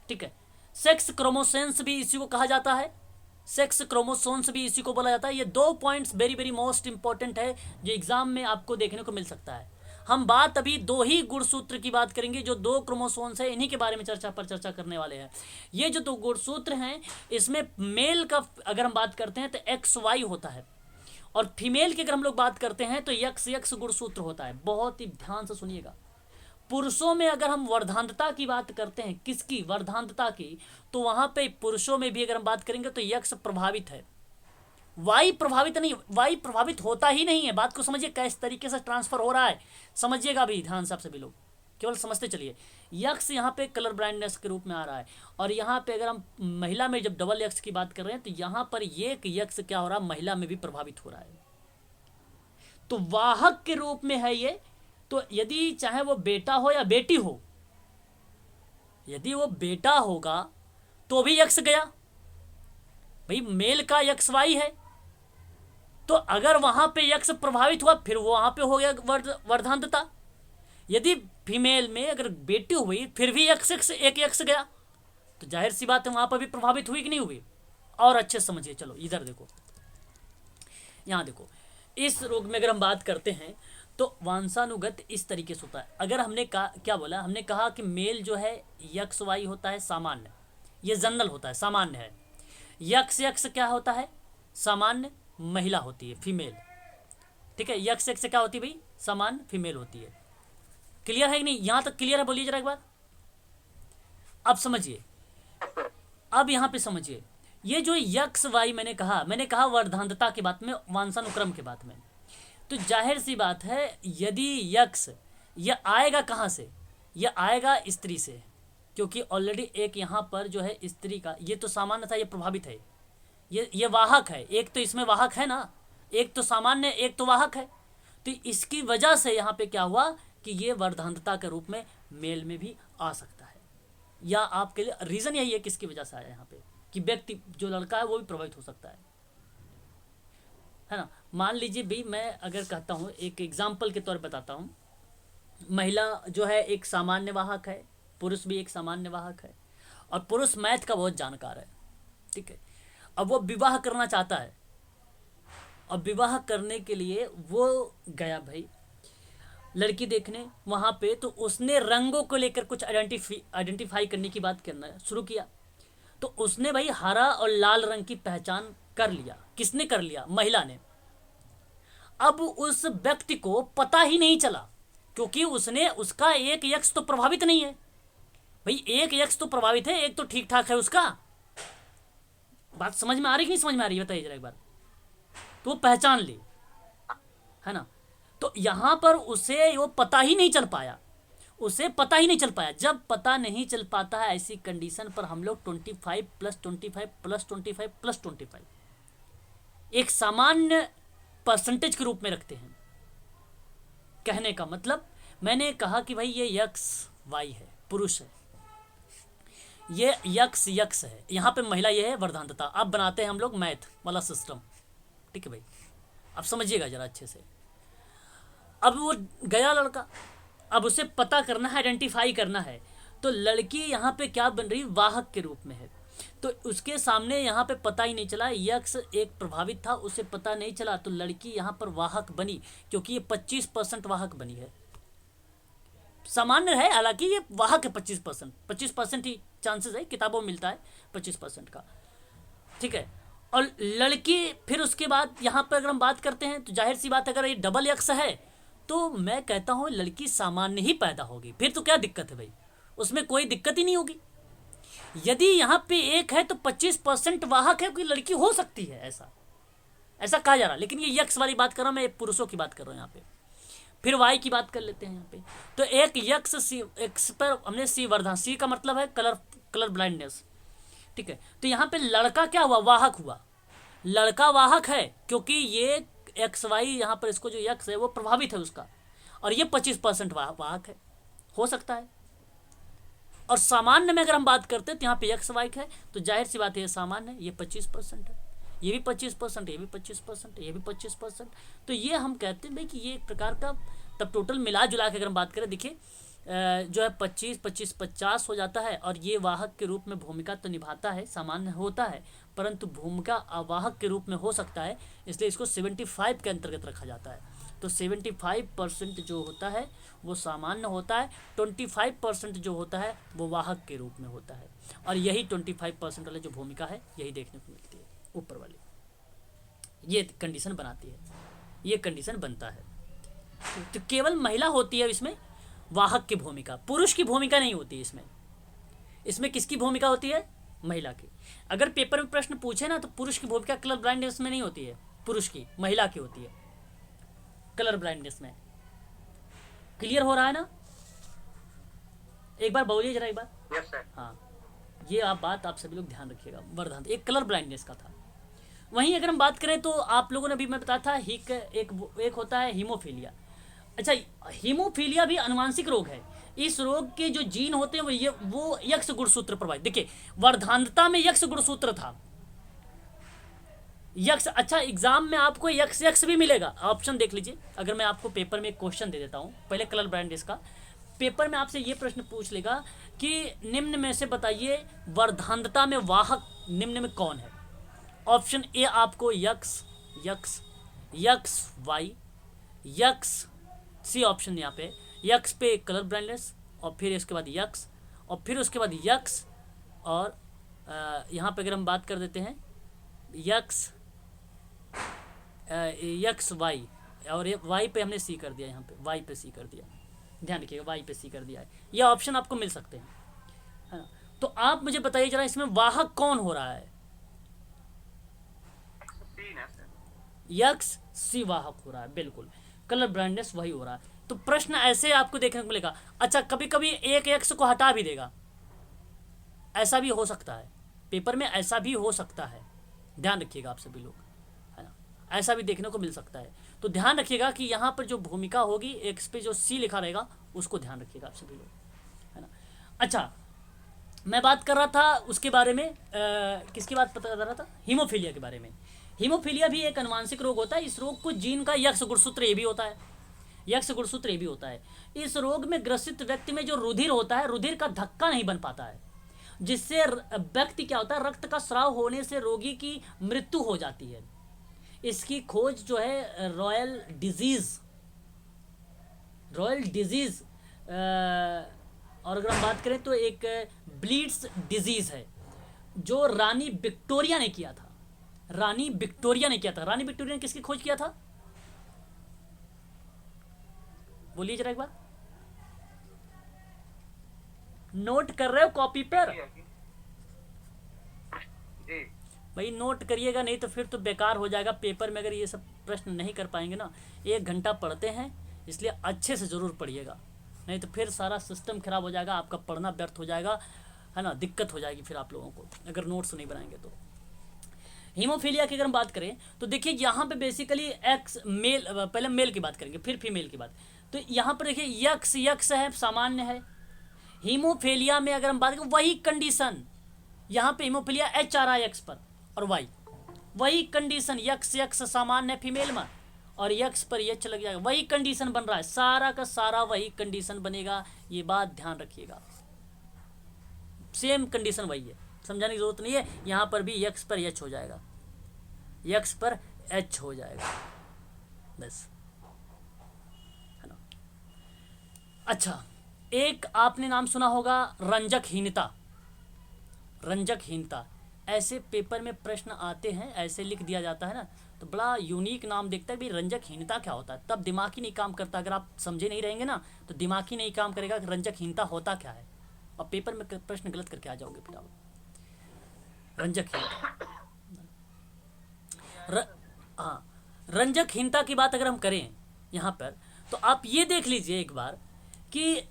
ठीक है, सेक्स क्रोमोसोम्स भी इसी को कहा जाता है, सेक्स क्रोमोसोम्स भी इसी को बोला जाता है। ये दो points very very most important है जो एग्जाम में आपको देखने को मिल सकता है। हम बात अभी दो ही गुणसूत्र की बात करेंगे, जो दो क्रोमोसोम्स है, इन्हीं के बारे में चर्चा करने वाले हैं। ये जो दो गुणसूत्र हैं इसमें मेल का अगर हम बात करते हैं तो XY होता है, और फीमेल की अगर हम लोग बात करते हैं तो XX गुणसूत्र होता है। बहुत ही ध्यान से सुनिएगा। पुरुषों में अगर हम वर्धांतता की बात करते हैं, किसकी? वर्धांतता की, तो वहां पे पुरुषों में भी अगर हम बात करेंगे तो यक्स प्रभावित है, वाई प्रभावित नहीं। वाई प्रभावित होता ही नहीं है। बात को समझिए किस तरीके से ट्रांसफर हो रहा है, समझिएगा भी ध्यान से आप सभी लोग, केवल समझते चलिए। यक्स यहाँ पे कलर ब्लाइंडनेस के रूप में आ रहा है, और यहाँ पे अगर हम महिला में जब डबल यक्स की बात कर रहे हैं तो यहाँ पर एक यक्स क्या हो रहा है, महिला में भी प्रभावित हो रहा है। तो वाहक के रूप में है ये। तो यदि चाहे वो बेटा हो या बेटी हो, यदि वो बेटा होगा तो भी यक्स गया भाई, मेल का XY है। तो अगर वहां पे यक्स प्रभावित हुआ फिर वो वहां पे हो गया वर्धांतता। यदि फीमेल में अगर बेटी हुई फिर भी एक यक्स गया, तो जाहिर सी बात है वहां पर भी प्रभावित हुई कि नहीं हुई। और अच्छे समझिए, चलो इधर देखो, यहां देखो। इस रोग में अगर हम बात करते हैं तो वंशानुगत इस तरीके से होता है। अगर हमने कहा, क्या बोला हमने, कहा कि मेल जो है XY होता है सामान्य, ये जनरल होता है, सामान्य है। यक्स क्या होता है? सामान्य, महिला होती है, फीमेल। ठीक है, यक्स क्या होती है भाई? सामान्य, फीमेल होती है। क्लियर है कि नहीं? यहां तक क्लियर है? बोलिए जरा एक बार। अब समझिए, अब यहां पे समझिए, ये जो XY मैंने कहा वर्धांतता की बात में, वंशानुक्रम की बात में। तो जाहिर सी बात है यदि यक्स, यह आएगा कहां से? यह आएगा स्त्री से, क्योंकि ऑलरेडी एक यहां पर जो है स्त्री का, ये तो सामान्य था, ये प्रभावित है, ये वाहक है। एक तो इसमें वाहक है ना, एक तो सामान्य, एक तो वाहक है। तो इसकी वजह से यहाँ पे क्या हुआ कि ये वर्धांतता के रूप में मेल में भी आ सकता है। या आपके लिए रीजन यही है किसकी वजह से आया यहाँ पे, कि व्यक्ति जो लड़का है वो भी प्रभावित हो सकता है ना। मान लीजिए भाई, मैं अगर कहता हूँ, एक एग्जाम्पल के तौर पर बताता हूँ, महिला जो है एक सामान्य वाहक है, पुरुष भी एक सामान्य वाहक है, और पुरुष मैथ का बहुत जानकार है। ठीक है, अब वो विवाह करना चाहता है। अब विवाह करने के लिए वो गया भाई, लड़की देखने वहाँ पे, तो उसने रंगों को लेकर कुछ आइडेंटिफाई करने की बात करना शुरू किया। तो उसने भाई हरा और लाल रंग की पहचान कर लिया। किसने कर लिया? महिला ने। अब उस व्यक्ति को पता ही नहीं चला, क्योंकि उसका एक यक्ष तो प्रभावित नहीं है भाई, एक यक्ष तो प्रभावित है, एक तो ठीक ठाक है उसका। बात समझ में आ रही कि नहीं समझ में आ रही है? बताइए जरा एक बार। तो वो पहचान ली, है ना। तो यहां पर उसे वो पता ही नहीं चल पाया, उसे पता ही नहीं चल पाया। जब पता नहीं चल पाता है ऐसी कंडीशन पर हम लोग 25 + 25 + 25 + 25 एक सामान्य परसेंटेज के रूप में रखते हैं। कहने का मतलब, मैंने कहा कि भाई ये यक्स वाई है, पुरुष है, ये यक्स है, यहाँ पे महिला ये है वर्धांतता। अब बनाते हैं हम लोग मैथ वाला सिस्टम, ठीक है भाई। अब समझिएगा जरा अच्छे से। अब वो गया लड़का, अब उसे पता करना है, आइडेंटिफाई करना है। तो लड़की यहाँ पे क्या बन रही? वाहक के रूप में है। तो उसके सामने यहाँ पे पता ही नहीं चला, यक्ष एक प्रभावित था, उसे पता नहीं चला, तो लड़की यहाँ पर वाहक बनी, क्योंकि ये 25% वाहक बनी है। सामान्य है हालांकि, ये वाहक है 25% ही चांसेस है, किताबों में मिलता है 25% का, ठीक है। और लड़की फिर उसके बाद यहाँ पर अगर हम बात करते हैं तो जाहिर सी बात, अगर ये डबल यक्ष है तो मैं कहता हूँ लड़की सामान्य ही पैदा होगी। फिर तो क्या दिक्कत है भाई, उसमें कोई दिक्कत ही नहीं होगी। यदि यहाँ पे एक है तो 25% वाहक है, कोई लड़की हो सकती है, ऐसा कहा जा रहा। लेकिन ये यक्ष वाली बात कर रहा हूँ मैं, पुरुषों की बात कर रहा हूँ यहाँ पे। फिर वाई की बात कर लेते हैं यहाँ पे। तो एक यक्ष एक्स पर हमने सी वर्धा, सी का मतलब है कलर ब्लाइंडनेस, ठीक है। तो यहाँ पे लड़का क्या हुआ? वाहक हुआ। लड़का वाहक है क्योंकि ये एक्स वाई यहाँ पर इसको जो यक्ष है वो प्रभावित है उसका, और ये 25% वाहक है, हो सकता है। और सामान्य में अगर हम बात करते हैं तो यहाँ पे यक्ष वाहक है, तो जाहिर सी बात है ये सामान्य है, ये 25% है, ये भी 25%, ये भी 25%, ये भी 25%। तो ये हम कहते हैं भाई कि ये एक प्रकार का, तब टोटल मिला जुला के अगर हम बात करें, देखिए जो है 25, 25, 50 हो जाता है। और ये वाहक के रूप में भूमिका तो निभाता है, सामान्य होता है, परंतु भूमिका अवाहक के रूप में हो सकता है, इसलिए इसको 75 के अंतर्गत रखा जाता है। तो 75% जो होता है वो सामान्य होता है, 25% जो होता है वो वाहक के रूप में होता है। और यही 25% वाली जो भूमिका है यही देखने को मिलती है ऊपर वाली, ये कंडीशन बनाती है, ये कंडीशन बनता है। तो केवल महिला होती है इसमें वाहक की भूमिका, पुरुष की भूमिका नहीं होती इसमें किसकी भूमिका होती है? महिला की। अगर पेपर में प्रश्न पूछे ना तो पुरुष की भूमिका कलर ब्लाइंडनेस में नहीं होती है, पुरुष की, महिला की होती है कलर ब्लाइंडनेस में। क्लियर हो रहा है ना? एक बार बोलिए जरा एक बार। Yes sir. हाँ, ये आप सभी लोग ध्यान रखिएगा। वर्धांत एक कलर ब्लाइंडनेस का था। वहीं अगर हम बात करें तो आप लोगों ने अभी मैं बताया था एक होता है हीमोफीलिया। अच्छा, हीमोफीलिया भी अनुवांशिक रोग है। इस रोग के जो जीन होते हैं वो यक्ष गुणसूत्र प्रभावित। देखिए वर्धांतता में यक्ष गुणसूत्र था, यक्ष। अच्छा, एग्जाम में आपको यक्ष भी मिलेगा, ऑप्शन देख लीजिए। अगर मैं आपको पेपर में एक क्वेश्चन दे देता हूँ, पहले कलर ब्लाइंडनेस का, पेपर में आपसे ये प्रश्न पूछ लेगा कि निम्न में से बताइए वर्धांतता में वाहक निम्न में कौन है। ऑप्शन ए आपको यक्ष वाई, यक्ष सी ऑप्शन यहाँ पे, यक्ष पे कलर ब्लाइंडनेस, और फिर इसके बाद यक्ष, और फिर उसके बाद यक्ष, और यहाँ पे अगर हम बात कर देते हैं यक्ष वाई, और वाई पे हमने सी कर दिया, यहाँ पे वाई पे सी कर दिया, ध्यान रखिएगा वाई पे सी कर दिया है। यह ऑप्शन आपको मिल सकते हैं, है ना। तो आप मुझे बताइए जरा इसमें वाहक कौन हो रहा है? यक्ष सी वाहक हो रहा है, बिल्कुल। कलर ब्लाइंडनेस वही हो रहा है। तो प्रश्न ऐसे आपको देखने को मिलेगा। अच्छा, कभी कभी एक यक्ष को हटा भी देगा, ऐसा भी हो सकता है, पेपर में ऐसा भी हो सकता है, ध्यान रखिएगा आप सभी लोग, है ना। ऐसा भी देखने को मिल सकता है। तो ध्यान रखिएगा कि यहाँ पर जो भूमिका होगी एक्स पे जो सी लिखा रहेगा उसको ध्यान रखिएगा आप सभी लोग, है ना। अच्छा, मैं बात कर रहा था उसके बारे में, किसकी बात पता कर रहा था? हीमोफीलिया के बारे में। हीमोफीलिया भी एक अनुवांशिक रोग होता है। इस रोग को जीन का यक्ष गुणसूत्र ये भी होता है, यक्ष गुणसूत्र ये भी होता है। इस रोग में ग्रसित व्यक्ति में जो रुधिर होता है, रुधिर का धक्का नहीं बन पाता है, जिससे व्यक्ति क्या होता है, रक्त का स्राव होने से रोगी की मृत्यु हो जाती है। इसकी खोज जो है रॉयल रॉयल डिजीज, और अगर हम बात करें तो एक ब्लीड्स डिजीज है जो रानी विक्टोरिया ने किया था। रानी विक्टोरिया ने किया था। रानी विक्टोरिया ने किसकी खोज किया था? बोलिए जरा एक बार। नोट कर रहे हो कॉपी पर? भाई नोट करिएगा, नहीं तो फिर तो बेकार हो जाएगा पेपर में। अगर ये सब प्रश्न नहीं कर पाएंगे ना, 1 घंटा पढ़ते हैं, इसलिए अच्छे से ज़रूर पढ़िएगा, नहीं तो फिर सारा सिस्टम खराब हो जाएगा, आपका पढ़ना व्यर्थ हो जाएगा, है ना, दिक्कत हो जाएगी फिर आप लोगों को अगर नोट्स नहीं बनाएंगे तो। हीमोफीलिया की अगर हम बात करें तो देखिए यहाँ पे बेसिकली एक्स मेल, पहले मेल की बात करेंगे फिर फीमेल की बात। तो यहाँ पर देखिए यक्स है, सामान्य है। हीमोफीलिया में अगर हम बात करें वही कंडीशन, यहाँ पे हीमोफीलिया HRIX पर और वाई, वही कंडीशन, यक्स सामान्य है फीमेल में और यक्स पर एच लग जाएगा, वही कंडीशन बन रहा है, सारा का सारा वही कंडीशन बनेगा, ये बात ध्यान रखिएगा। सेम कंडीशन वही है, समझाने की जरूरत नहीं है। यहाँ पर भी यक्स पर एच हो जाएगा, यक्स पर एच हो जाएगा, बस, है ना। अच्छा, एक आपने नाम सुना होगा रंजकहीनता। रंजकहीनता, ऐसे पेपर में प्रश्न आते हैं, ऐसे लिख दिया जाता है ना, तो बड़ा यूनिक नाम देखता है भाई रंजकहीनता क्या होता है, तब दिमाग ही नहीं काम करता। अगर आप समझे नहीं रहेंगे ना तो दिमाग ही नहीं काम करेगा कि रंजकहीनता होता क्या है, और पेपर में प्रश्न गलत करके आ जाओगे फिर आप। रंजकहीनता, हाँ, रंजकहीनता की बात अगर हम करें यहाँ पर, तो आप ये देख लीजिए एक बार कि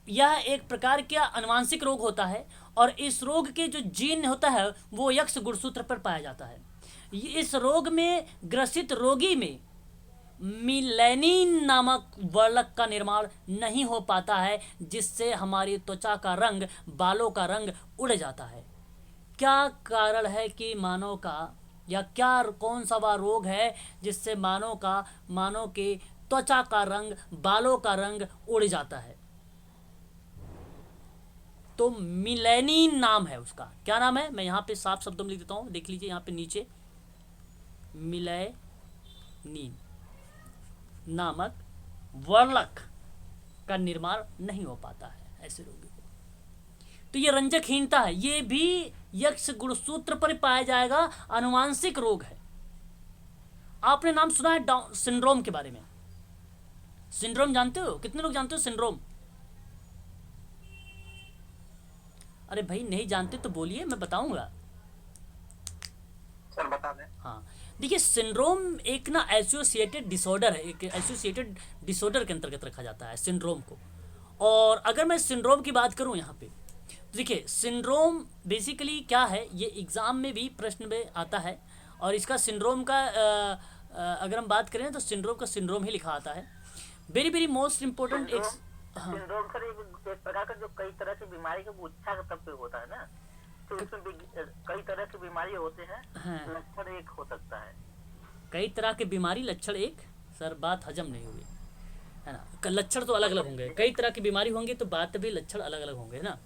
यह एक प्रकार का अनुवांशिक रोग होता है और इस रोग के जो जीन होता है वो यक्स गुणसूत्र पर पाया जाता है। इस रोग में ग्रसित रोगी में मिलेनिन नामक वर्णक का निर्माण नहीं हो पाता है, जिससे हमारी त्वचा का रंग, बालों का रंग उड़ जाता है। क्या कारण है कि मानव का, या क्या कौन सा वह रोग है जिससे मानव के त्वचा का रंग, बालों का रंग उड़ जाता है? तो मिलेनिन नाम है उसका। क्या नाम है? मैं यहाँ पे साफ शब्दों में लिख देता हूँ, देख लीजिए यहाँ पे नीचे, मिलेनिन नामक वर्णक का निर्माण नहीं हो पाता है ऐसे रोगी को। तो ये रंजकहीनता है, ये भी यक्स गुणसूत्र पर पाया जाएगा, आनुवांशिक रोग है। आपने नाम सुना है डाउन सिंड्रोम के बारे में? सिंड्रोम जानते हो? कितने लोग जानते हो सिंड्रोम? अरे भाई नहीं जानते तो बोलिए, मैं बताऊंगा। सर बता दें। हाँ, देखिए सिंड्रोम एक ना एसोसिएटेड डिसऑर्डर है, एक एसोसिएटेड डिसऑर्डर के अंतर्गत रखा जाता है सिंड्रोम को। और अगर मैं सिंड्रोम की बात करूं यहाँ पे, तो देखिए सिंड्रोम बेसिकली क्या है, ये एग्ज़ाम में भी प्रश्न में आता है। और इसका सिंड्रोम का अगर हम बात करें तो सिंड्रोम का सिंड्रोम ही लिखा आता है। वेरी वेरी मोस्ट इम्पोर्टेंट एक सिंड्रोम सर एक प्रकार का जो कई तरह की बीमारी का गुच्छा का तब पे होता है ना, तो उसमें कई तरह की बीमारी होते हैं। हाँ। लक्षण एक हो सकता है, कई तरह के बीमारी, लक्षण एक, सर बात हजम नहीं हुई है ना, लक्षण तो अलग अलग होंगे, कई तरह की बीमारी होंगी तो बात भी लक्षण अलग अलग होंगे, है ना।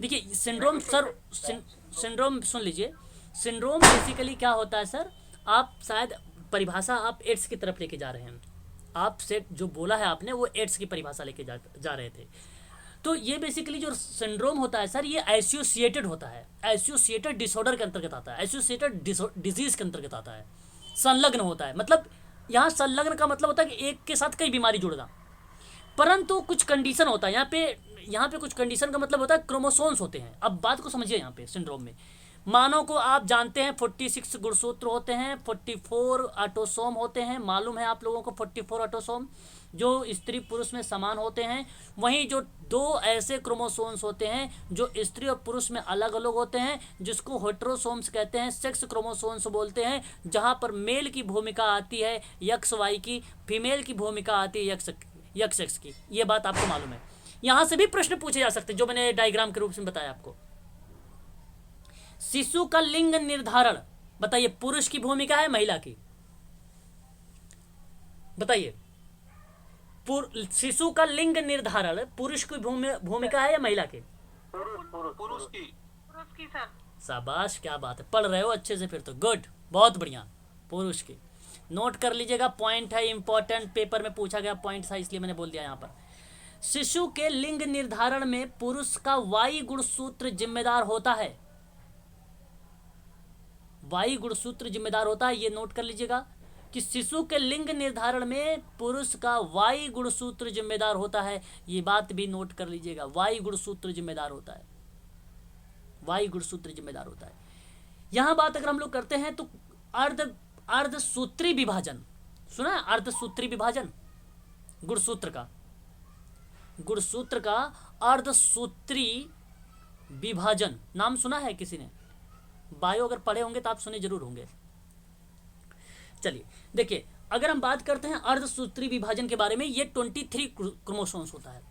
देखिए सिंड्रोम, सर सिंड्रोम सुन लीजिए, सिंड्रोम बेसिकली क्या होता है सर, आप शायद परिभाषा आप एड्स की तरफ लेके जा रहे हैं, आप से जो बोला है आपने वो एड्स की परिभाषा लेके जा रहे थे। तो ये बेसिकली जो सिंड्रोम होता है सर, ये एसोसिएटेड होता है, एसोसिएटेड डिसऑर्डर के अंतर्गत आता है, एसोसिएटेड डिजीज के अंतर्गत आता है, संलग्न होता है। मतलब यहाँ संलग्न का मतलब होता है कि एक के साथ कई बीमारी जुड़ना, परंतु कुछ कंडीशन होता है यहाँ पे कुछ कंडीशन का मतलब होता है क्रोमोसोम्स होते हैं। अब बात को समझिए, यहाँ पे सिंड्रोम में मानव को आप जानते हैं 46 गुणसूत्र होते हैं, 44 ऑटोसोम होते हैं, मालूम है आप लोगों को 44 ऑटोसोम जो स्त्री पुरुष में समान होते हैं। वहीं जो 2 ऐसे क्रोमोसोम्स होते हैं जो स्त्री और पुरुष में अलग अलग होते हैं, जिसको हेटेरोसोम्स कहते हैं, सेक्स क्रोमोसोम्स बोलते हैं, जहां पर मेल की भूमिका आती है एक्स वाई की, फीमेल की भूमिका आती है एक्स एक्स की। ये बात आपको मालूम है। यहाँ से भी प्रश्न पूछे जा सकते हैं जो मैंने डायग्राम के रूप में बताया आपको। शिशु का लिंग निर्धारण बताइए, पुरुष की भूमिका है महिला की? बताइए, शिशु का लिंग निर्धारण पुरुष की भूमिका है या महिला की? पुरुष की सर। शाबाश, क्या बात है, पढ़ रहे हो अच्छे से, फिर तो गुड, बहुत बढ़िया, पुरुष की। नोट कर लीजिएगा, पॉइंट है इंपॉर्टेंट, पेपर में पूछा गया पॉइंट था इसलिए मैंने बोल दिया यहाँ पर। शिशु के लिंग निर्धारण में पुरुष का वाई गुणसूत्र जिम्मेदार होता है। वाई गुणसूत्र जिम्मेदार होता है, ये नोट कर लीजिएगा कि शिशु के लिंग निर्धारण में पुरुष का वाई गुणसूत्र जिम्मेदार होता है। ये बात भी नोट कर लीजिएगा, वाई गुणसूत्र जिम्मेदार होता है, वाई गुणसूत्र जिम्मेदार होता है। यहां बात अगर हम लोग करते हैं तो अर्धसूत्री विभाजन सुना है, अर्धसूत्री विभाजन गुणसूत्र का, गुणसूत्र का अर्धसूत्री विभाजन नाम सुना है किसी ने? बायो अगर पढ़े होंगे तो आप सुने जरूर होंगे। चलिए देखिए, अगर हम बात करते हैं अर्धसूत्री विभाजन के बारे में, ये 23 क्रोमोसोम्स होता है।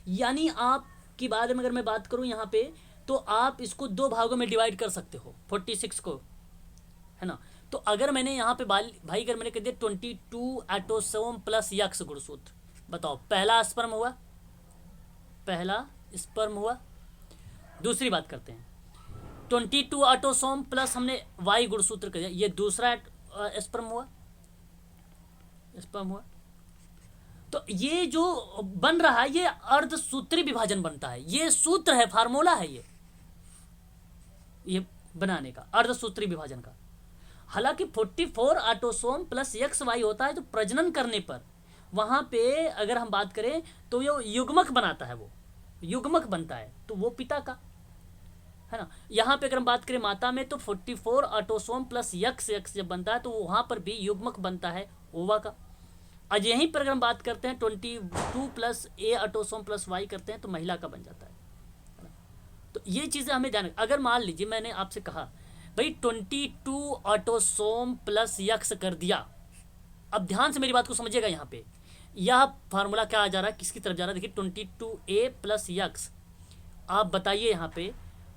यानी आपकी बारे में अगर मैं बात करूं यहाँ पे, तो आप इसको 2 भागों में डिवाइड कर सकते हो 46 को, है ना। तो अगर मैंने यहाँ पे भाई अगर मैंने कह दिया 22 ऑटोसोम प्लस यक्स गुणसूत्र, बताओ पहला स्पर्म हुआ, पहला स्पर्म हुआ। दूसरी बात करते हैं 22 ऑटोसोम प्लस हमने वाई गुणसूत्र कर दिया, ये दूसरा स्पर्म हुआ, स्पर्म हुआ। तो ये जो बन रहा है ये अर्धसूत्री विभाजन बनता है, ये सूत्र है, फार्मूला है ये बनाने का, अर्धसूत्री विभाजन का। हालांकि 44 ऑटोसोम प्लस एक्स वाई होता है, तो प्रजनन करने पर वहां पे अगर हम बात करें तो ये युग्मक बनाता है, वो युग्मक बनता है, तो वो पिता का है ना। यहाँ पे अगर हम बात करें माता में तो 44 ऑटोसोम प्लस यक्स जब बनता है तो वहां पर भी युग्मक बनता है ओवा का। आज यहीं पर अगर हम बात करते हैं 22 प्लस ए ऑटोसोम प्लस वाई करते हैं तो महिला का बन जाता है। तो ये चीजें हमें ध्यान, अगर मान लीजिए मैंने आपसे कहा भाई 22 ऑटोसोम प्लस यक्स कर दिया, अब ध्यान से मेरी बात को समझिएगा। यहाँ पे यह फार्मूला क्या आ जा रहा है, किसकी तरफ जा रहा है, देखिए 22a प्लस यक्स। आप बताइए यहाँ पे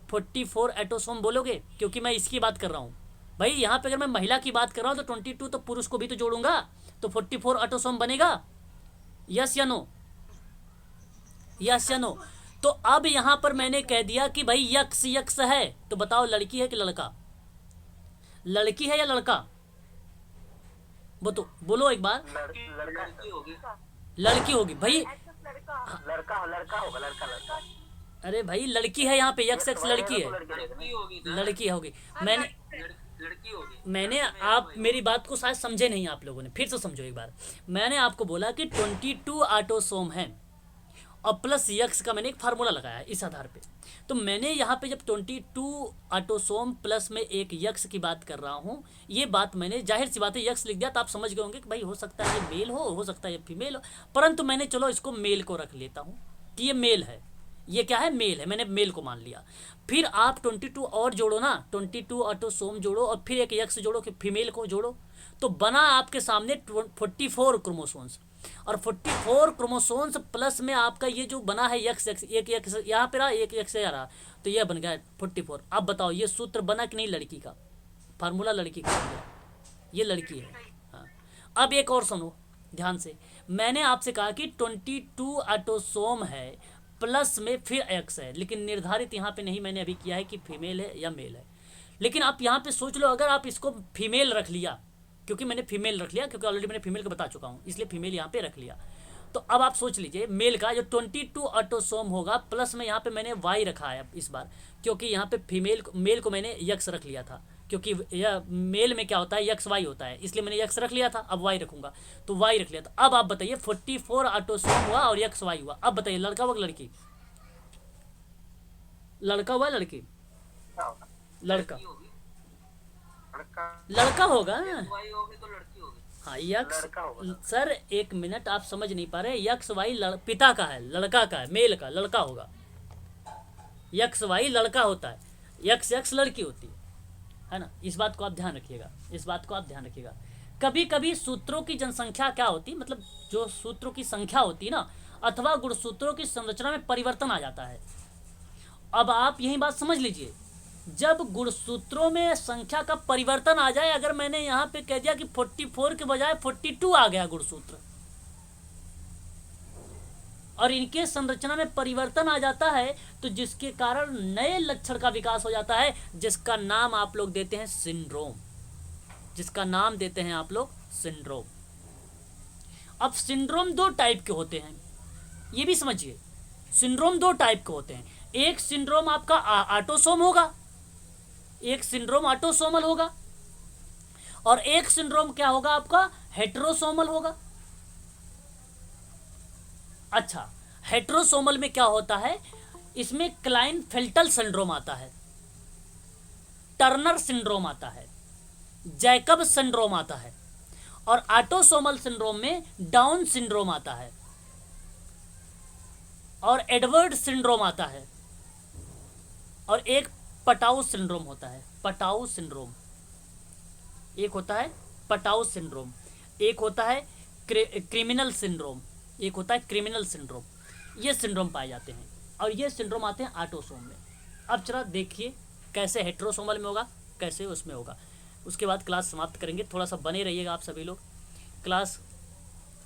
44 ऑटोसोम बोलोगे, क्योंकि मैं इसकी बात कर रहा हूँ भाई। यहाँ पे अगर मैं महिला की बात कर रहा हूँ तो 22 तो पुरुष को भी तो जोड़ूंगा, तो 44 ऑटोसोम बनेगा। यस या नो, यस या नो। तो अब यहाँ पर मैंने कह दिया कि भाई यक्स यक्स है, तो बताओ लड़की है कि लड़का, लड़की है या लड़का, वो तो बोलो एक बार। लड़की होगी, लड़की होगी भाई, लड़का लड़का होगा, लड़का। अरे भाई लड़की है, यहाँ पे यक्स यक्स लड़की है, लड़की होगी। मैंने आप मेरी बात को शायद समझे नहीं आप लोगों ने, फिर से समझो एक बार। मैंने आपको बोला कि 22 ऑटोसोम है और प्लस यक्स का मैंने एक फार्मूला लगाया इस आधार पे। तो मैंने यहाँ पे जब 22 ऑटोसोम प्लस में एक यक्स की बात कर रहा हूँ, ये बात मैंने जाहिर सी बात है यक्स लिख दिया तो आप समझ गए होंगे कि भाई हो सकता है ये मेल हो सकता है ये फीमेल हो, परंतु मैंने चलो इसको मेल को रख लेता हूँ कि ये मेल है, ये क्या है, मेल है, मैंने मेल को मान लिया। फिर आप 22 और जोड़ो ना, 22 ऑटोसोम जोड़ो और फिर एक यक्स जोड़ो कि फीमेल को जोड़ो, तो बना आपके सामने 44 क्रोमोसोम्स। और 44 क्रोमोसोम्स प्लस में आपका ये जो बना है यक्स यक्स, एक यक्स यहाँ पे रहा, एक यक्स यहाँ रहा, तो यह बन गया 44। अब बताओ ये सूत्र बना कि नहीं, लड़की का फार्मूला लड़की का बन गया, ये लड़की है। हाँ, अब एक और सुनो ध्यान से, मैंने आपसे कहा कि 22 ऑटोसोम है प्लस में फिर एक्स है, लेकिन निर्धारित यहाँ पे नहीं मैंने अभी किया है कि फीमेल है या मेल है। लेकिन आप यहाँ पे सोच लो, अगर आप इसको फीमेल रख लिया, क्योंकि मैंने फीमेल रख लिया, क्योंकि ऑलरेडी मैंने फीमेल को बता चुका हूँ, इसलिए फीमेल यहाँ पे रख लिया। तो अब आप सोच लीजिए मेल का जो 22 ऑटोसोम होगा प्लस में यहाँ पे मैंने वाई रखा है इस बार, क्योंकि यहाँ पे मेल को मैंने यक्स रख लिया था, क्योंकि यह मेल में क्या होता है यक्स वाई होता है, इसलिए मैंने यक्स रख लिया था, अब वाई रखूंगा, तो वाई रख लिया था। अब आप बताइए 44 ऑटोसोम हुआ और यक्स वाई हुआ, अब बताइए लड़का हुआ लड़की, लड़का हुआ लड़की, लड़का लड़का होगा। हाँ यक्स, सर एक मिनट आप समझ नहीं पा रहे, यक्स वाई पिता का है, लड़का का है, मेल का, लड़का होगा। यक्स वाई लड़का होता है, यक्स यक्स लड़की होती है ना। इस बात को आप ध्यान रखिएगा, इस बात को आप ध्यान रखिएगा। कभी कभी सूत्रों की जनसंख्या क्या होती, मतलब जो सूत्रों की संख्या होती है ना, अथवा गुणसूत्रों की संरचना में परिवर्तन आ जाता है। अब आप यही बात समझ लीजिए, जब गुणसूत्रों में संख्या का परिवर्तन आ जाए, अगर मैंने यहाँ पे कह दिया कि 44 के बजाय 42 आ गया गुणसूत्र, और इनके संरचना में परिवर्तन आ जाता है, तो जिसके कारण नए लक्षण का विकास हो जाता है, जिसका नाम आप लोग देते हैं सिंड्रोम, जिसका नाम देते हैं आप लोग सिंड्रोम। अब सिंड्रोम दो टाइप के होते हैं, ये भी समझिए। सिंड्रोम दो टाइप के होते हैं। एक सिंड्रोम आपका ऑटोसोम होगा, एक सिंड्रोम ऑटोसोमल होगा, और एक सिंड्रोम क्या होगा आपका, हेटेरोसोमल होगा। अच्छा, हेटेरोसोमल में क्या होता है, इसमें क्लाइनफेल्टर सिंड्रोम आता है, टर्नर सिंड्रोम आता है, जैकब सिंड्रोम आता है, और ऑटोसोमल सिंड्रोम में डाउन सिंड्रोम आता है, और एडवर्ड सिंड्रोम आता है, और एक पटाउ सिंड्रोम होता है। पटाउ सिंड्रोम एक होता है, पटाउ सिंड्रोम एक होता है, क्रिमिनल सिंड्रोम एक होता है, क्रिमिनल सिंड्रोम। ये सिंड्रोम पाए जाते हैं, और ये सिंड्रोम आते हैं ऑटोसोम में। अब जरा देखिए कैसे हेटेरोसोमल में होगा, कैसे उसमें होगा। उसके बाद क्लास समाप्त करेंगे। थोड़ा सा बने रहिएगा आप सभी लोग। क्लास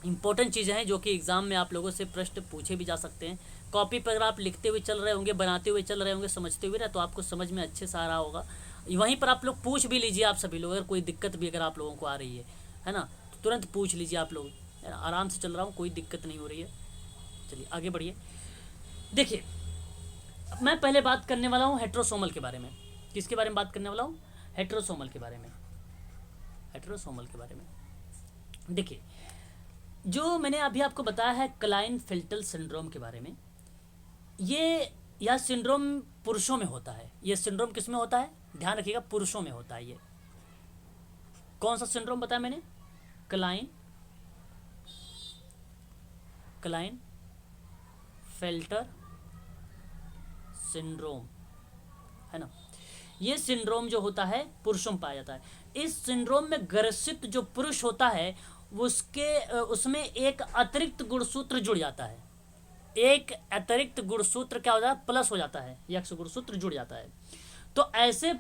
इंपॉर्टेंट चीज़ें हैं जो कि एग्ज़ाम में आप लोगों से प्रश्न पूछे भी जा सकते हैं। कॉपी पर अगर आप लिखते हुए चल रहे होंगे, बनाते हुए चल रहे होंगे, समझते हुए ना, तो आपको समझ में अच्छे से आ रहा होगा। वहीं पर आप लोग पूछ भी लीजिए आप सभी लोग, अगर कोई दिक्कत भी अगर आप लोगों को आ रही है ना, तो तुरंत पूछ लीजिए आप लोग। आराम से चल रहा हूँ, कोई दिक्कत नहीं हो रही है। चलिए आगे बढ़िए। देखिए, मैं पहले बात करने वाला हूँ हेटेरोसोमल के बारे में। किसके बारे में बात करने वाला हूँ, हेटेरोसोमल के बारे में। हेटेरोसोमल के बारे में देखिए, जो मैंने अभी आपको बताया है क्लाइनफेल्टर सिंड्रोम के बारे में, यह सिंड्रोम पुरुषों में होता है। यह सिंड्रोम किस में होता है, ध्यान रखिएगा, पुरुषों में होता है। ये कौन सा सिंड्रोम बताया मैंने, क्लाइनफेल्टर सिंड्रोम है ना। ये सिंड्रोम जो होता है पुरुषों में पाया जाता है। इस सिंड्रोम में ग्रसित जो पुरुष होता है उसमें एक अतिरिक्त गुणसूत्र जुड़ जाता है। एक अतिरिक्त गुणसूत्र क्या हो जाता है, प्लस हो जाता है, यक्ष गुणसूत्र जुड़ जाता है। तो ऐसे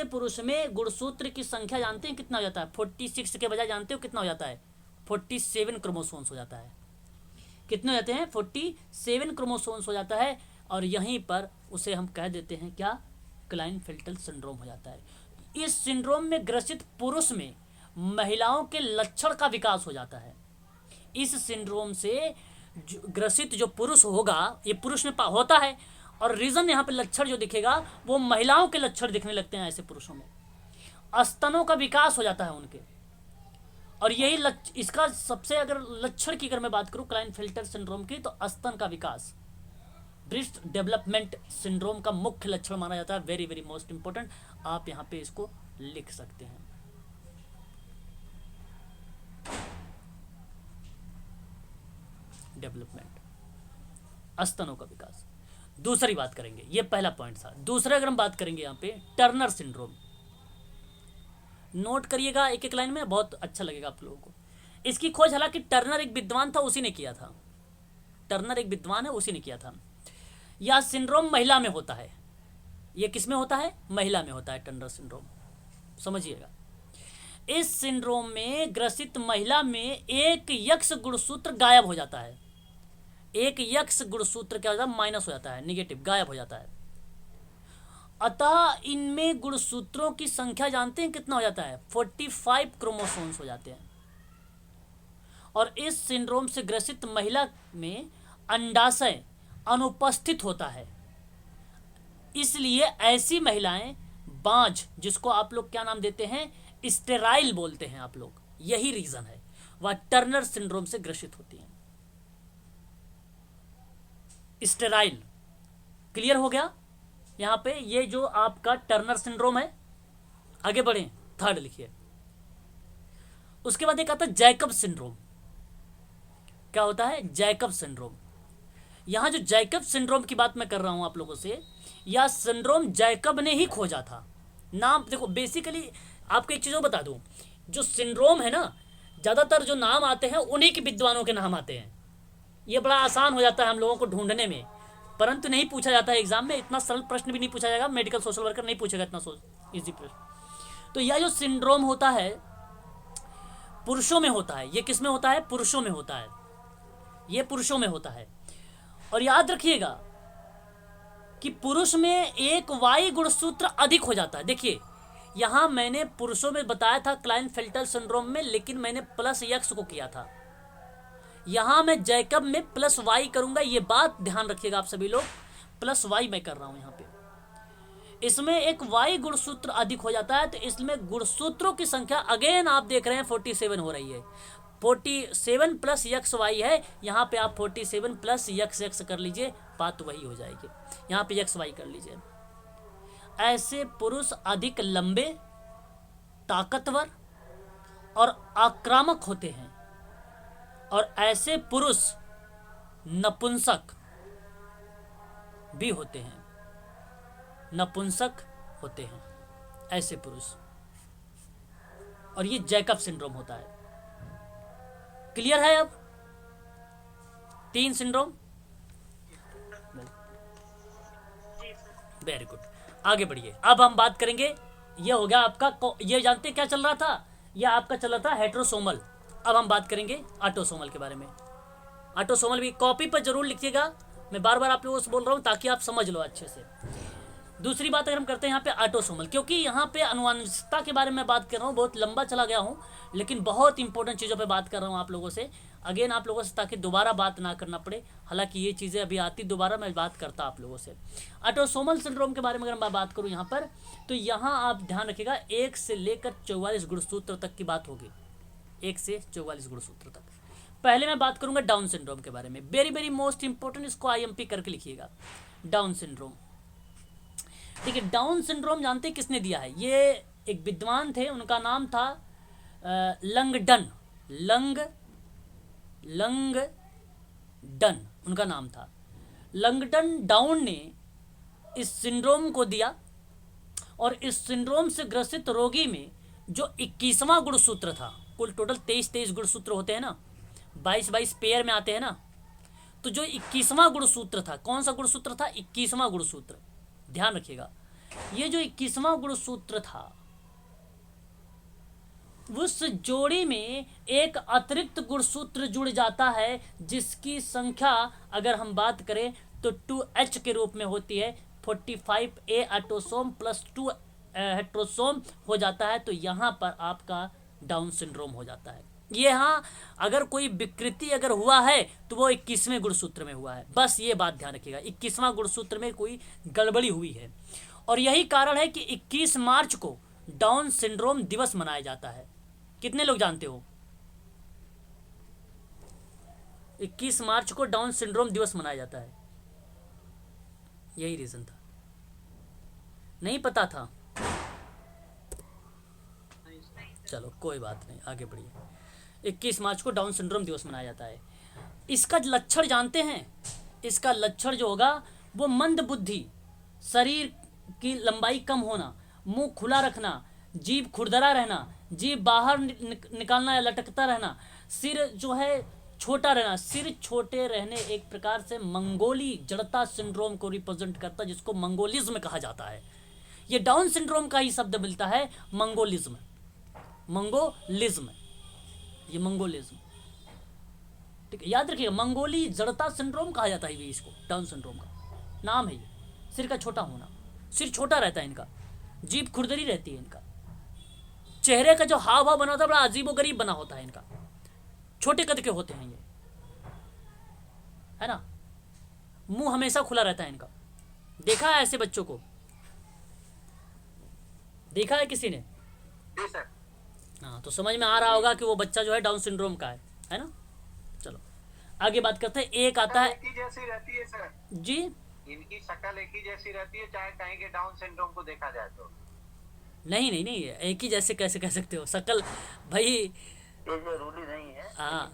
पुरुष में गुणसूत्र की संख्या जानते हैं कितना हो जाता है, 46 के बजाय जानते हो कितना हो जाता है, 47 क्रोमोसोम्स हो जाता है। कितने हो जाते हैं, 47 क्रोमोसोम्स हो जाता है। और यहीं पर उसे हम कह देते हैं क्या, क्लाइनफेल्टर सिंड्रोम हो जाता है। इस सिंड्रोम में ग्रसित पुरुष में महिलाओं के लक्षण का विकास हो जाता है। इस सिंड्रोम से ग्रसित जो पुरुष होगा, ये पुरुष में होता है, और रीजन यहाँ पे लक्षण जो दिखेगा वो महिलाओं के लक्षण दिखने लगते हैं ऐसे पुरुषों में। स्तनों का विकास हो जाता है उनके, और यही इसका सबसे अगर लक्षण की अगर मैं बात करूं क्लाइनफेल्टर सिंड्रोम की, तो स्तन का विकास, ब्रेस्ट डेवलपमेंट सिंड्रोम का मुख्य लक्षण माना जाता है। वेरी वेरी मोस्ट इंपोर्टेंट, आप यहाँ पे इसको लिख सकते हैं। डेवलपमेंट, स्तनों का विकास। दूसरी बात करेंगे, ये पहला पॉइंट था। दूसरा अगर हम बात करेंगे यहाँ पे टर्नर सिंड्रोम, नोट करिएगा एक एक लाइन में, बहुत अच्छा लगेगा आप लोगों को। इसकी खोज हालांकि टर्नर एक विद्वान था, उसी ने किया था। टर्नर एक विद्वान है, उसी ने किया था। यह सिंड्रोम महिला में होता है। यह किस में होता है, महिला में होता है टर्नर सिंड्रोम, समझिएगा। इस सिंड्रोम में ग्रसित महिला में एक यक्ष गुणसूत्र गायब हो जाता है। एक यक्ष गुणसूत्र क्या होता है, माइनस हो जाता है, निगेटिव, गायब हो जाता है। अतः इनमें गुणसूत्रों की संख्या जानते हैं कितना हो जाता है, 45 क्रोमोसोम्स हो जाते हैं। और इस सिंड्रोम से ग्रसित महिला में अंडाशय अनुपस्थित होता है। इसलिए ऐसी महिलाएं बांझ, जिसको आप लोग क्या नाम देते हैं, स्टेराइल बोलते हैं आप लोग, यही रीजन है, वह टर्नर सिंड्रोम से ग्रसित होती हैं। स्टेराइल, क्लियर हो गया यहां पे। ये जो आपका टर्नर सिंड्रोम है, आगे बढ़े, थर्ड लिखिए। उसके बाद एक आता है जैकब सिंड्रोम। क्या होता है, जैकब सिंड्रोम। यहां जो जैकब सिंड्रोम की बात मैं कर रहा हूं आप लोगों से, यह सिंड्रोम जैकब ने ही खोजा था। नाम देखो, बेसिकली आपको एक चीज बता दूं, जो सिंड्रोम है ना, ज्यादातर जो नाम आते हैं उन्हीं के विद्वानों के नाम आते हैं। ये बड़ा आसान हो जाता है हम लोगों को ढूंढने में, परंतु नहीं पूछा जाता है एग्जाम में। इतना सरल प्रश्न भी नहीं पूछा जाएगा, मेडिकल सोशल वर्कर नहीं पूछेगा इतना इजी प्रश्न। तो यह जो सिंड्रोम होता है पुरुषों में होता है। ये किस में होता है, पुरुषों में होता है। ये पुरुषों में होता है। और याद रखिएगा कि पुरुष में एक वाई गुणसूत्र अधिक हो जाता है। देखिए, यहाँ मैंने पुरुषों में बताया था क्लाइनफेल्टर सिंड्रोम में, लेकिन मैंने प्लस एक्स को किया था। यहाँ मैं जैकब में प्लस वाई करूंगा, ये बात ध्यान रखिएगा आप सभी लोग, प्लस वाई मैं कर रहा हूं यहाँ पे। इसमें एक वाई गुणसूत्र अधिक हो जाता है, तो इसमें गुणसूत्रों की संख्या अगेन आप देख रहे हैं 47 हो रही है। 47 प्लस यक्स वाई है, यहाँ पे आप 47 प्लस यक्स एक्स कर लीजिए, बात वही हो जाएगी। यहाँ पे यक्स वाई कर लीजिए। ऐसे पुरुष अधिक लंबे, ताकतवर और आक्रामक होते हैं, और ऐसे पुरुष नपुंसक भी होते हैं, नपुंसक होते हैं ऐसे पुरुष। और ये जैकब सिंड्रोम होता है। क्लियर है अब 3 सिंड्रोम? वेरी गुड, आगे बढ़िए। अब हम बात करेंगे, ये हो गया आपका, ये जानते क्या चल रहा था, ये आपका चल रहा था हेट्रोसोमल। अब हम बात करेंगे ऑटोसोमल के बारे में। ऑटोसोमल भी कॉपी पर जरूर लिखिएगा, मैं बार बार आप लोगों से बोल रहा हूँ ताकि आप समझ लो अच्छे से। दूसरी बात अगर हम करते हैं यहाँ पे ऑटोसोमल, क्योंकि यहाँ पे आनुवंशिकता के बारे में बात कर रहा हूँ, बहुत लंबा चला गया हूँ, लेकिन बहुत इंपॉर्टेंट चीज़ों पे बात कर रहा हूँ आप लोगों से, अगेन आप लोगों से, ताकि दोबारा बात ना करना पड़े। हालांकि ये चीज़ें अभी आती, दोबारा मैं बात करता आप लोगों से। ऑटोसोमल सिंड्रोम के बारे में अगर मैं बात करूँ यहाँ पर, तो यहाँ आप ध्यान रखिएगा 1 से लेकर 44 गुणसूत्र तक की बात होगी, 1 से 44 गुणसूत्र तक। पहले मैं बात करूंगा डाउन सिंड्रोम के बारे में, वेरी वेरी मोस्ट इंपोर्टेंट, इसको आईएमपी करके लिखिएगा। डाउन सिंड्रोम, ठीक है। डाउन सिंड्रोम जानते हैं किसने दिया है? ये एक विद्वान थे, उनका नाम था लंगडन, लंगडन उनका नाम था। लंगडन डाउन ने इस सिंड्रोम को दिया, और इस सिंड्रोम से ग्रसित रोगी में जो 21वां गुणसूत्र था, कुल टोटल 23 गुणसूत्र होते हैं ना, 22 पेयर में आते हैं ना, तो जो 21वां गुणसूत्र था, कौन सा गुणसूत्र था? 21वां गुणसूत्र, ध्यान रखिएगा। ये जो 21वां गुणसूत्र था, उस जोड़ी में एक अतिरिक्त गुणसूत्र जुड़ जाता है, जिसकी संख्या अगर हम बात करें तो 2H के रूप में होती है। 45A ऑटोसोम प्लस 2 हेट्रोसोम हो जाता है, तो यहाँ पर आपका डाउन सिंड्रोम हो जाता है। ये हाँ, अगर कोई विकृति अगर हुआ है तो वो 21वें गुणसूत्र में हुआ है, बस ये बात ध्यान रखिएगा, 21वां गुणसूत्र में कोई गड़बड़ी हुई है। और यही कारण है कि 21 मार्च को डाउन सिंड्रोम दिवस मनाया जाता है। कितने लोग जानते हो 21 मार्च को डाउन सिंड्रोम दिवस मनाया जाता है? यही रीजन था, नहीं पता था? चलो कोई बात नहीं, आगे बढ़िए। 21 मार्च को डाउन सिंड्रोम दिवस मनाया जाता है। इसका लक्षण जानते हैं? इसका लक्षण जो होगा वो मंद बुद्धि, शरीर की लंबाई कम होना, मुंह खुला रखना, जीभ खुरदरा रहना, जीभ बाहर निकालना या लटकता रहना, सिर जो है छोटा रहना। सिर छोटे रहने एक प्रकार से मंगोली जड़ता सिंड्रोम को रिप्रेजेंट करता है, जिसको मंगोलिज्म कहा जाता है। ये डाउन सिंड्रोम का ही शब्द मिलता है, मंगोलिज्म, मंगोलिज्म, ये मंगोलिज्म, ठीक है, याद रखिएगा। मंगोली जड़ता सिंड्रोम कहा जाता है, ये इसको डाउन सिंड्रोम का नाम है। ये सिर का छोटा होना, सिर छोटा रहता है इनका, जीभ खुरदरी रहती है इनका, चेहरे का जो हाव भाव बना होता है बड़ा अजीबोगरीब बना होता है इनका, छोटे कद के होते हैं ये, है ना। मुंह हमेशा खुला रहता है इनका। देखा है ऐसे बच्चों को? देखा है किसी ने? जी सर। हाँ, तो समझ में आ रहा होगा कि वो बच्चा जो है डाउन सिंड्रोम का है ना। चलो आगे बात करते हैं। एक आता है, एक ही जैसी रहती है सर जी, इनकी शक्ल एक ही जैसी रहती है, चाहे कहीं के डाउन सिंड्रोम को देखा जाए तो। नहीं नहीं नहीं, एक ही जैसे कैसे कह सकते हो? शक्ल भाई ये जरूरी नहीं है। हाँ,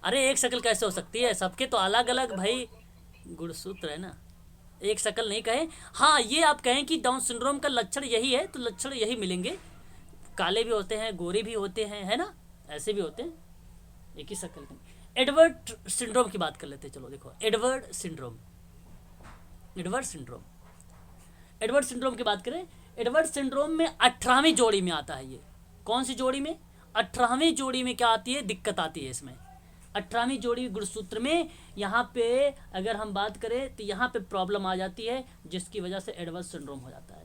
अरे एक शक्ल कैसे हो सकती है? सबके तो अलग अलग भाई गुणसूत्र है ना, एक शक्ल नहीं कहे। हाँ, ये आप कहें कि डाउन सिंड्रोम का लक्षण यही है, तो लक्षण यही मिलेंगे। काले भी होते हैं, गोरे भी होते हैं, है ना, ऐसे भी होते हैं, एक ही शक्ल नहीं। एडवर्ड सिंड्रोम की बात कर लेते हैं। चलो देखो, एडवर्ड सिंड्रोम की बात करें। एडवर्ड सिंड्रोम में 18वीं जोड़ी में आता है ये। कौन सी जोड़ी में? 18वीं जोड़ी में क्या आती है? दिक्कत आती है इसमें। 18वीं जोड़ी गुणसूत्र में यहाँ पे अगर हम बात करें तो यहाँ पे प्रॉब्लम आ जाती है, जिसकी वजह से एडवर्ड सिंड्रोम हो जाता है।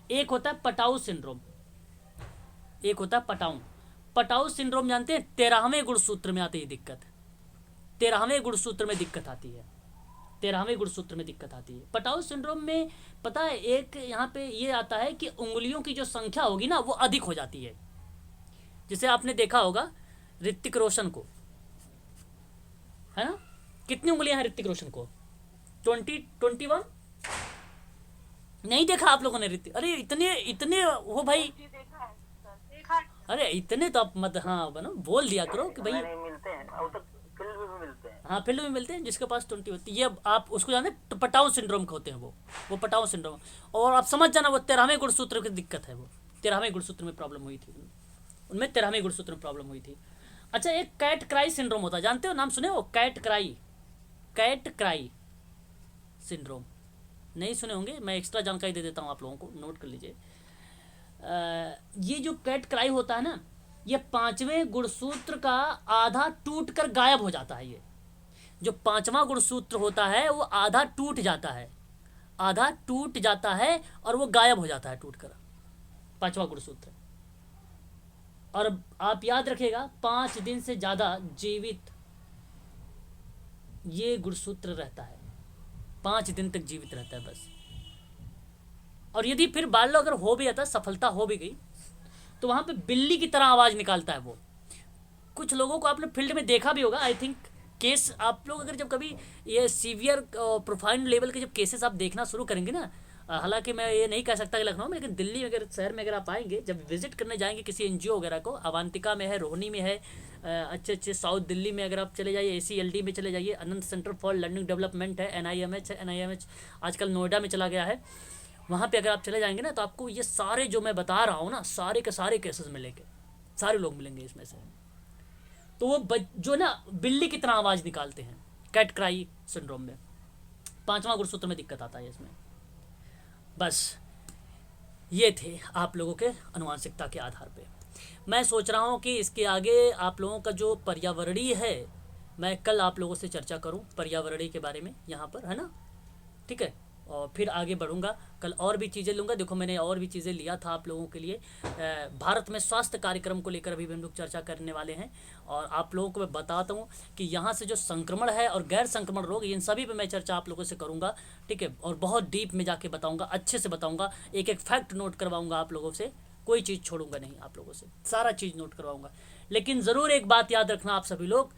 एक होता है पटाऊ सिंड्रोम, एक होता है पटाऊ। पटाऊ सिंड्रोम जानते हैं, 13वें गुणसूत्र में आती है दिक्कत, 13वें गुणसूत्र में दिक्कत आती है, 13वें गुणसूत्र में दिक्कत आती है। पटाऊ सिंड्रोम में पता है एक यहाँ पे ये आता है कि उंगलियों की जो संख्या होगी ना वो अधिक हो जाती है। जैसे आपने देखा होगा ऋतिक रोशन को, है ना, कितनी उंगलियां हैं ऋतिक रोशन को? 21 नहीं देखा आप लोगों ने ऋतिक? अरे इतने इतने हो भाई, अरे इतने तो आप मत, हाँ बनो बोल दिया करो कि भाई मिलते हैं, फील्ड में भी मिलते हैं। हाँ फील्ड में मिलते हैं, जिसके पास 20 होती है। ये आप उसको जानते हैं, पटाऊ सिंड्रोम के होते हैं वो पटाऊ सिंड्रोम। और आप समझ जाना वो 13वें गुणसूत्र की दिक्कत है, वो 13वें गुणसूत्र में प्रॉब्लम हुई थी उनमें, 13वें गुणसूत्र में प्रॉब्लम हुई थी। अच्छा, एक कैट क्राई सिंड्रोम होता है, जानते हो, नाम सुने हो? कैट क्राई सिंड्रोम नहीं सुने होंगे, मैं एक्स्ट्रा जानकारी दे देता हूँ आप लोगों को, नोट कर लीजिए। ये जो कैट क्राई होता है ना, ये 5वें गुणसूत्र का आधा टूट कर गायब हो जाता है। ये जो 5वां गुणसूत्र होता है वो आधा टूट जाता है, आधा टूट जाता है और वो गायब हो जाता है टूट कर, 5वां गुणसूत्र। और आप याद रखिएगा 5 दिन से ज़्यादा जीवित ये गुणसूत्र रहता है, 5 दिन तक जीवित रहता है बस। और यदि फिर मान लो अगर हो भी जाता, सफलता हो भी गई, तो वहाँ पे बिल्ली की तरह आवाज़ निकालता है वो। कुछ लोगों को आपने फील्ड में देखा भी होगा, आई थिंक केस आप लोग अगर जब कभी ये सीवियर प्रोफाइल लेवल के जब केसेस आप देखना शुरू करेंगे ना, हालांकि मैं ये नहीं कह सकता कि लखनऊ में, लेकिन दिल्ली अगर शहर में अगर आप आएंगे, जब विजिट करने जाएंगे किसी एनजीओ वगैरह को, अवंतिका में है, रोहिणी में है, अच्छे साउथ दिल्ली में अगर आप चले जाइए, ACLD में चले जाइए, अनंत सेंटर फॉर लर्निंग डेवलपमेंट है, NIMH आजकल नोएडा में चला गया है, वहाँ पे अगर आप चले जाएंगे ना तो आपको ये सारे जो मैं बता रहा हूँ ना, सारे के सारे केसेस मिलेंगे, सारे लोग मिलेंगे इसमें से। तो वो जो ना बिल्ली की तरह आवाज़ निकालते हैं, कैट क्राई सिंड्रोम में 5वां गुणसूत्र में दिक्कत आता है इसमें। बस ये थे आप लोगों के अनुवांशिकता के आधार पे। मैं सोच रहा हूँ कि इसके आगे आप लोगों का जो पर्यावरणीय है, मैं कल आप लोगों से चर्चा करूँ पर्यावरणीय के बारे में यहाँ पर, है ना, ठीक है, और फिर आगे बढ़ूंगा। कल और भी चीज़ें लूँगा। देखो मैंने और भी चीज़ें लिया था आप लोगों के लिए। भारत में स्वास्थ्य कार्यक्रम को लेकर अभी भी हम लोग चर्चा करने वाले हैं, और आप लोगों को मैं बताता हूँ कि यहाँ से जो संक्रमण है और गैर संक्रमण रोग, इन सभी पे मैं चर्चा आप लोगों से करूँगा, ठीक है, और बहुत डीप में जाके बताऊँगा, अच्छे से बताऊँगा, एक एक फैक्ट नोट करवाऊँगा आप लोगों से, कोई चीज़ छोड़ूंगा नहीं आप लोगों से, सारा चीज़ नोट करवाऊँगा। लेकिन ज़रूर एक बात याद रखना आप सभी लोग,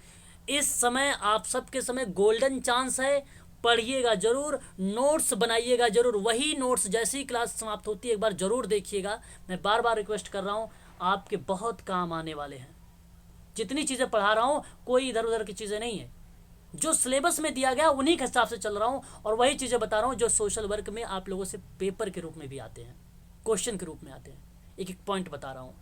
इस समय आप सबके समय गोल्डन चांस है, पढ़िएगा जरूर, नोट्स बनाइएगा जरूर, वही नोट्स जैसे ही क्लास समाप्त होती है एक बार जरूर देखिएगा। मैं बार बार रिक्वेस्ट कर रहा हूँ, आपके बहुत काम आने वाले हैं। जितनी चीज़ें पढ़ा रहा हूँ कोई इधर उधर की चीज़ें नहीं है, जो सिलेबस में दिया गया उन्हीं के हिसाब से चल रहा हूँ, और वही चीज़ें बता रहा हूँ जो सोशल वर्क में आप लोगों से पेपर के रूप में भी आते हैं, क्वेश्चन के रूप में आते हैं। एक एक पॉइंट बता रहा हूँ।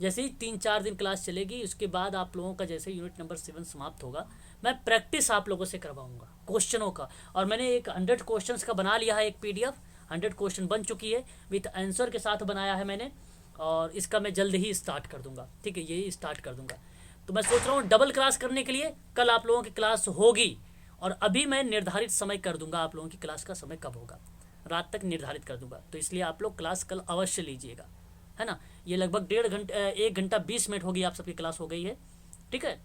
जैसे ही 3-4 दिन क्लास चलेगी, उसके बाद आप लोगों का जैसे यूनिट नंबर 7 समाप्त होगा, मैं प्रैक्टिस आप लोगों से करवाऊंगा क्वेश्चनों का। और मैंने एक 100 क्वेश्चंस का बना लिया है, एक PDF 100 क्वेश्चन बन चुकी है, विथ आंसर के साथ बनाया है मैंने, और इसका मैं जल्द ही स्टार्ट कर दूंगा, ठीक है, यही स्टार्ट कर दूंगा। तो मैं सोच रहा हूँ डबल क्लास करने के लिए कल आप लोगों की क्लास होगी, और अभी मैं निर्धारित समय कर दूंगा आप लोगों की क्लास का समय कब होगा, रात तक निर्धारित कर दूंगा। तो इसलिए आप लोग क्लास कल अवश्य लीजिएगा, है ना। ये लगभग 1.5 घंटे 1 घंटा 20 मिनट होगी आप सबकी क्लास हो गई है, ठीक है।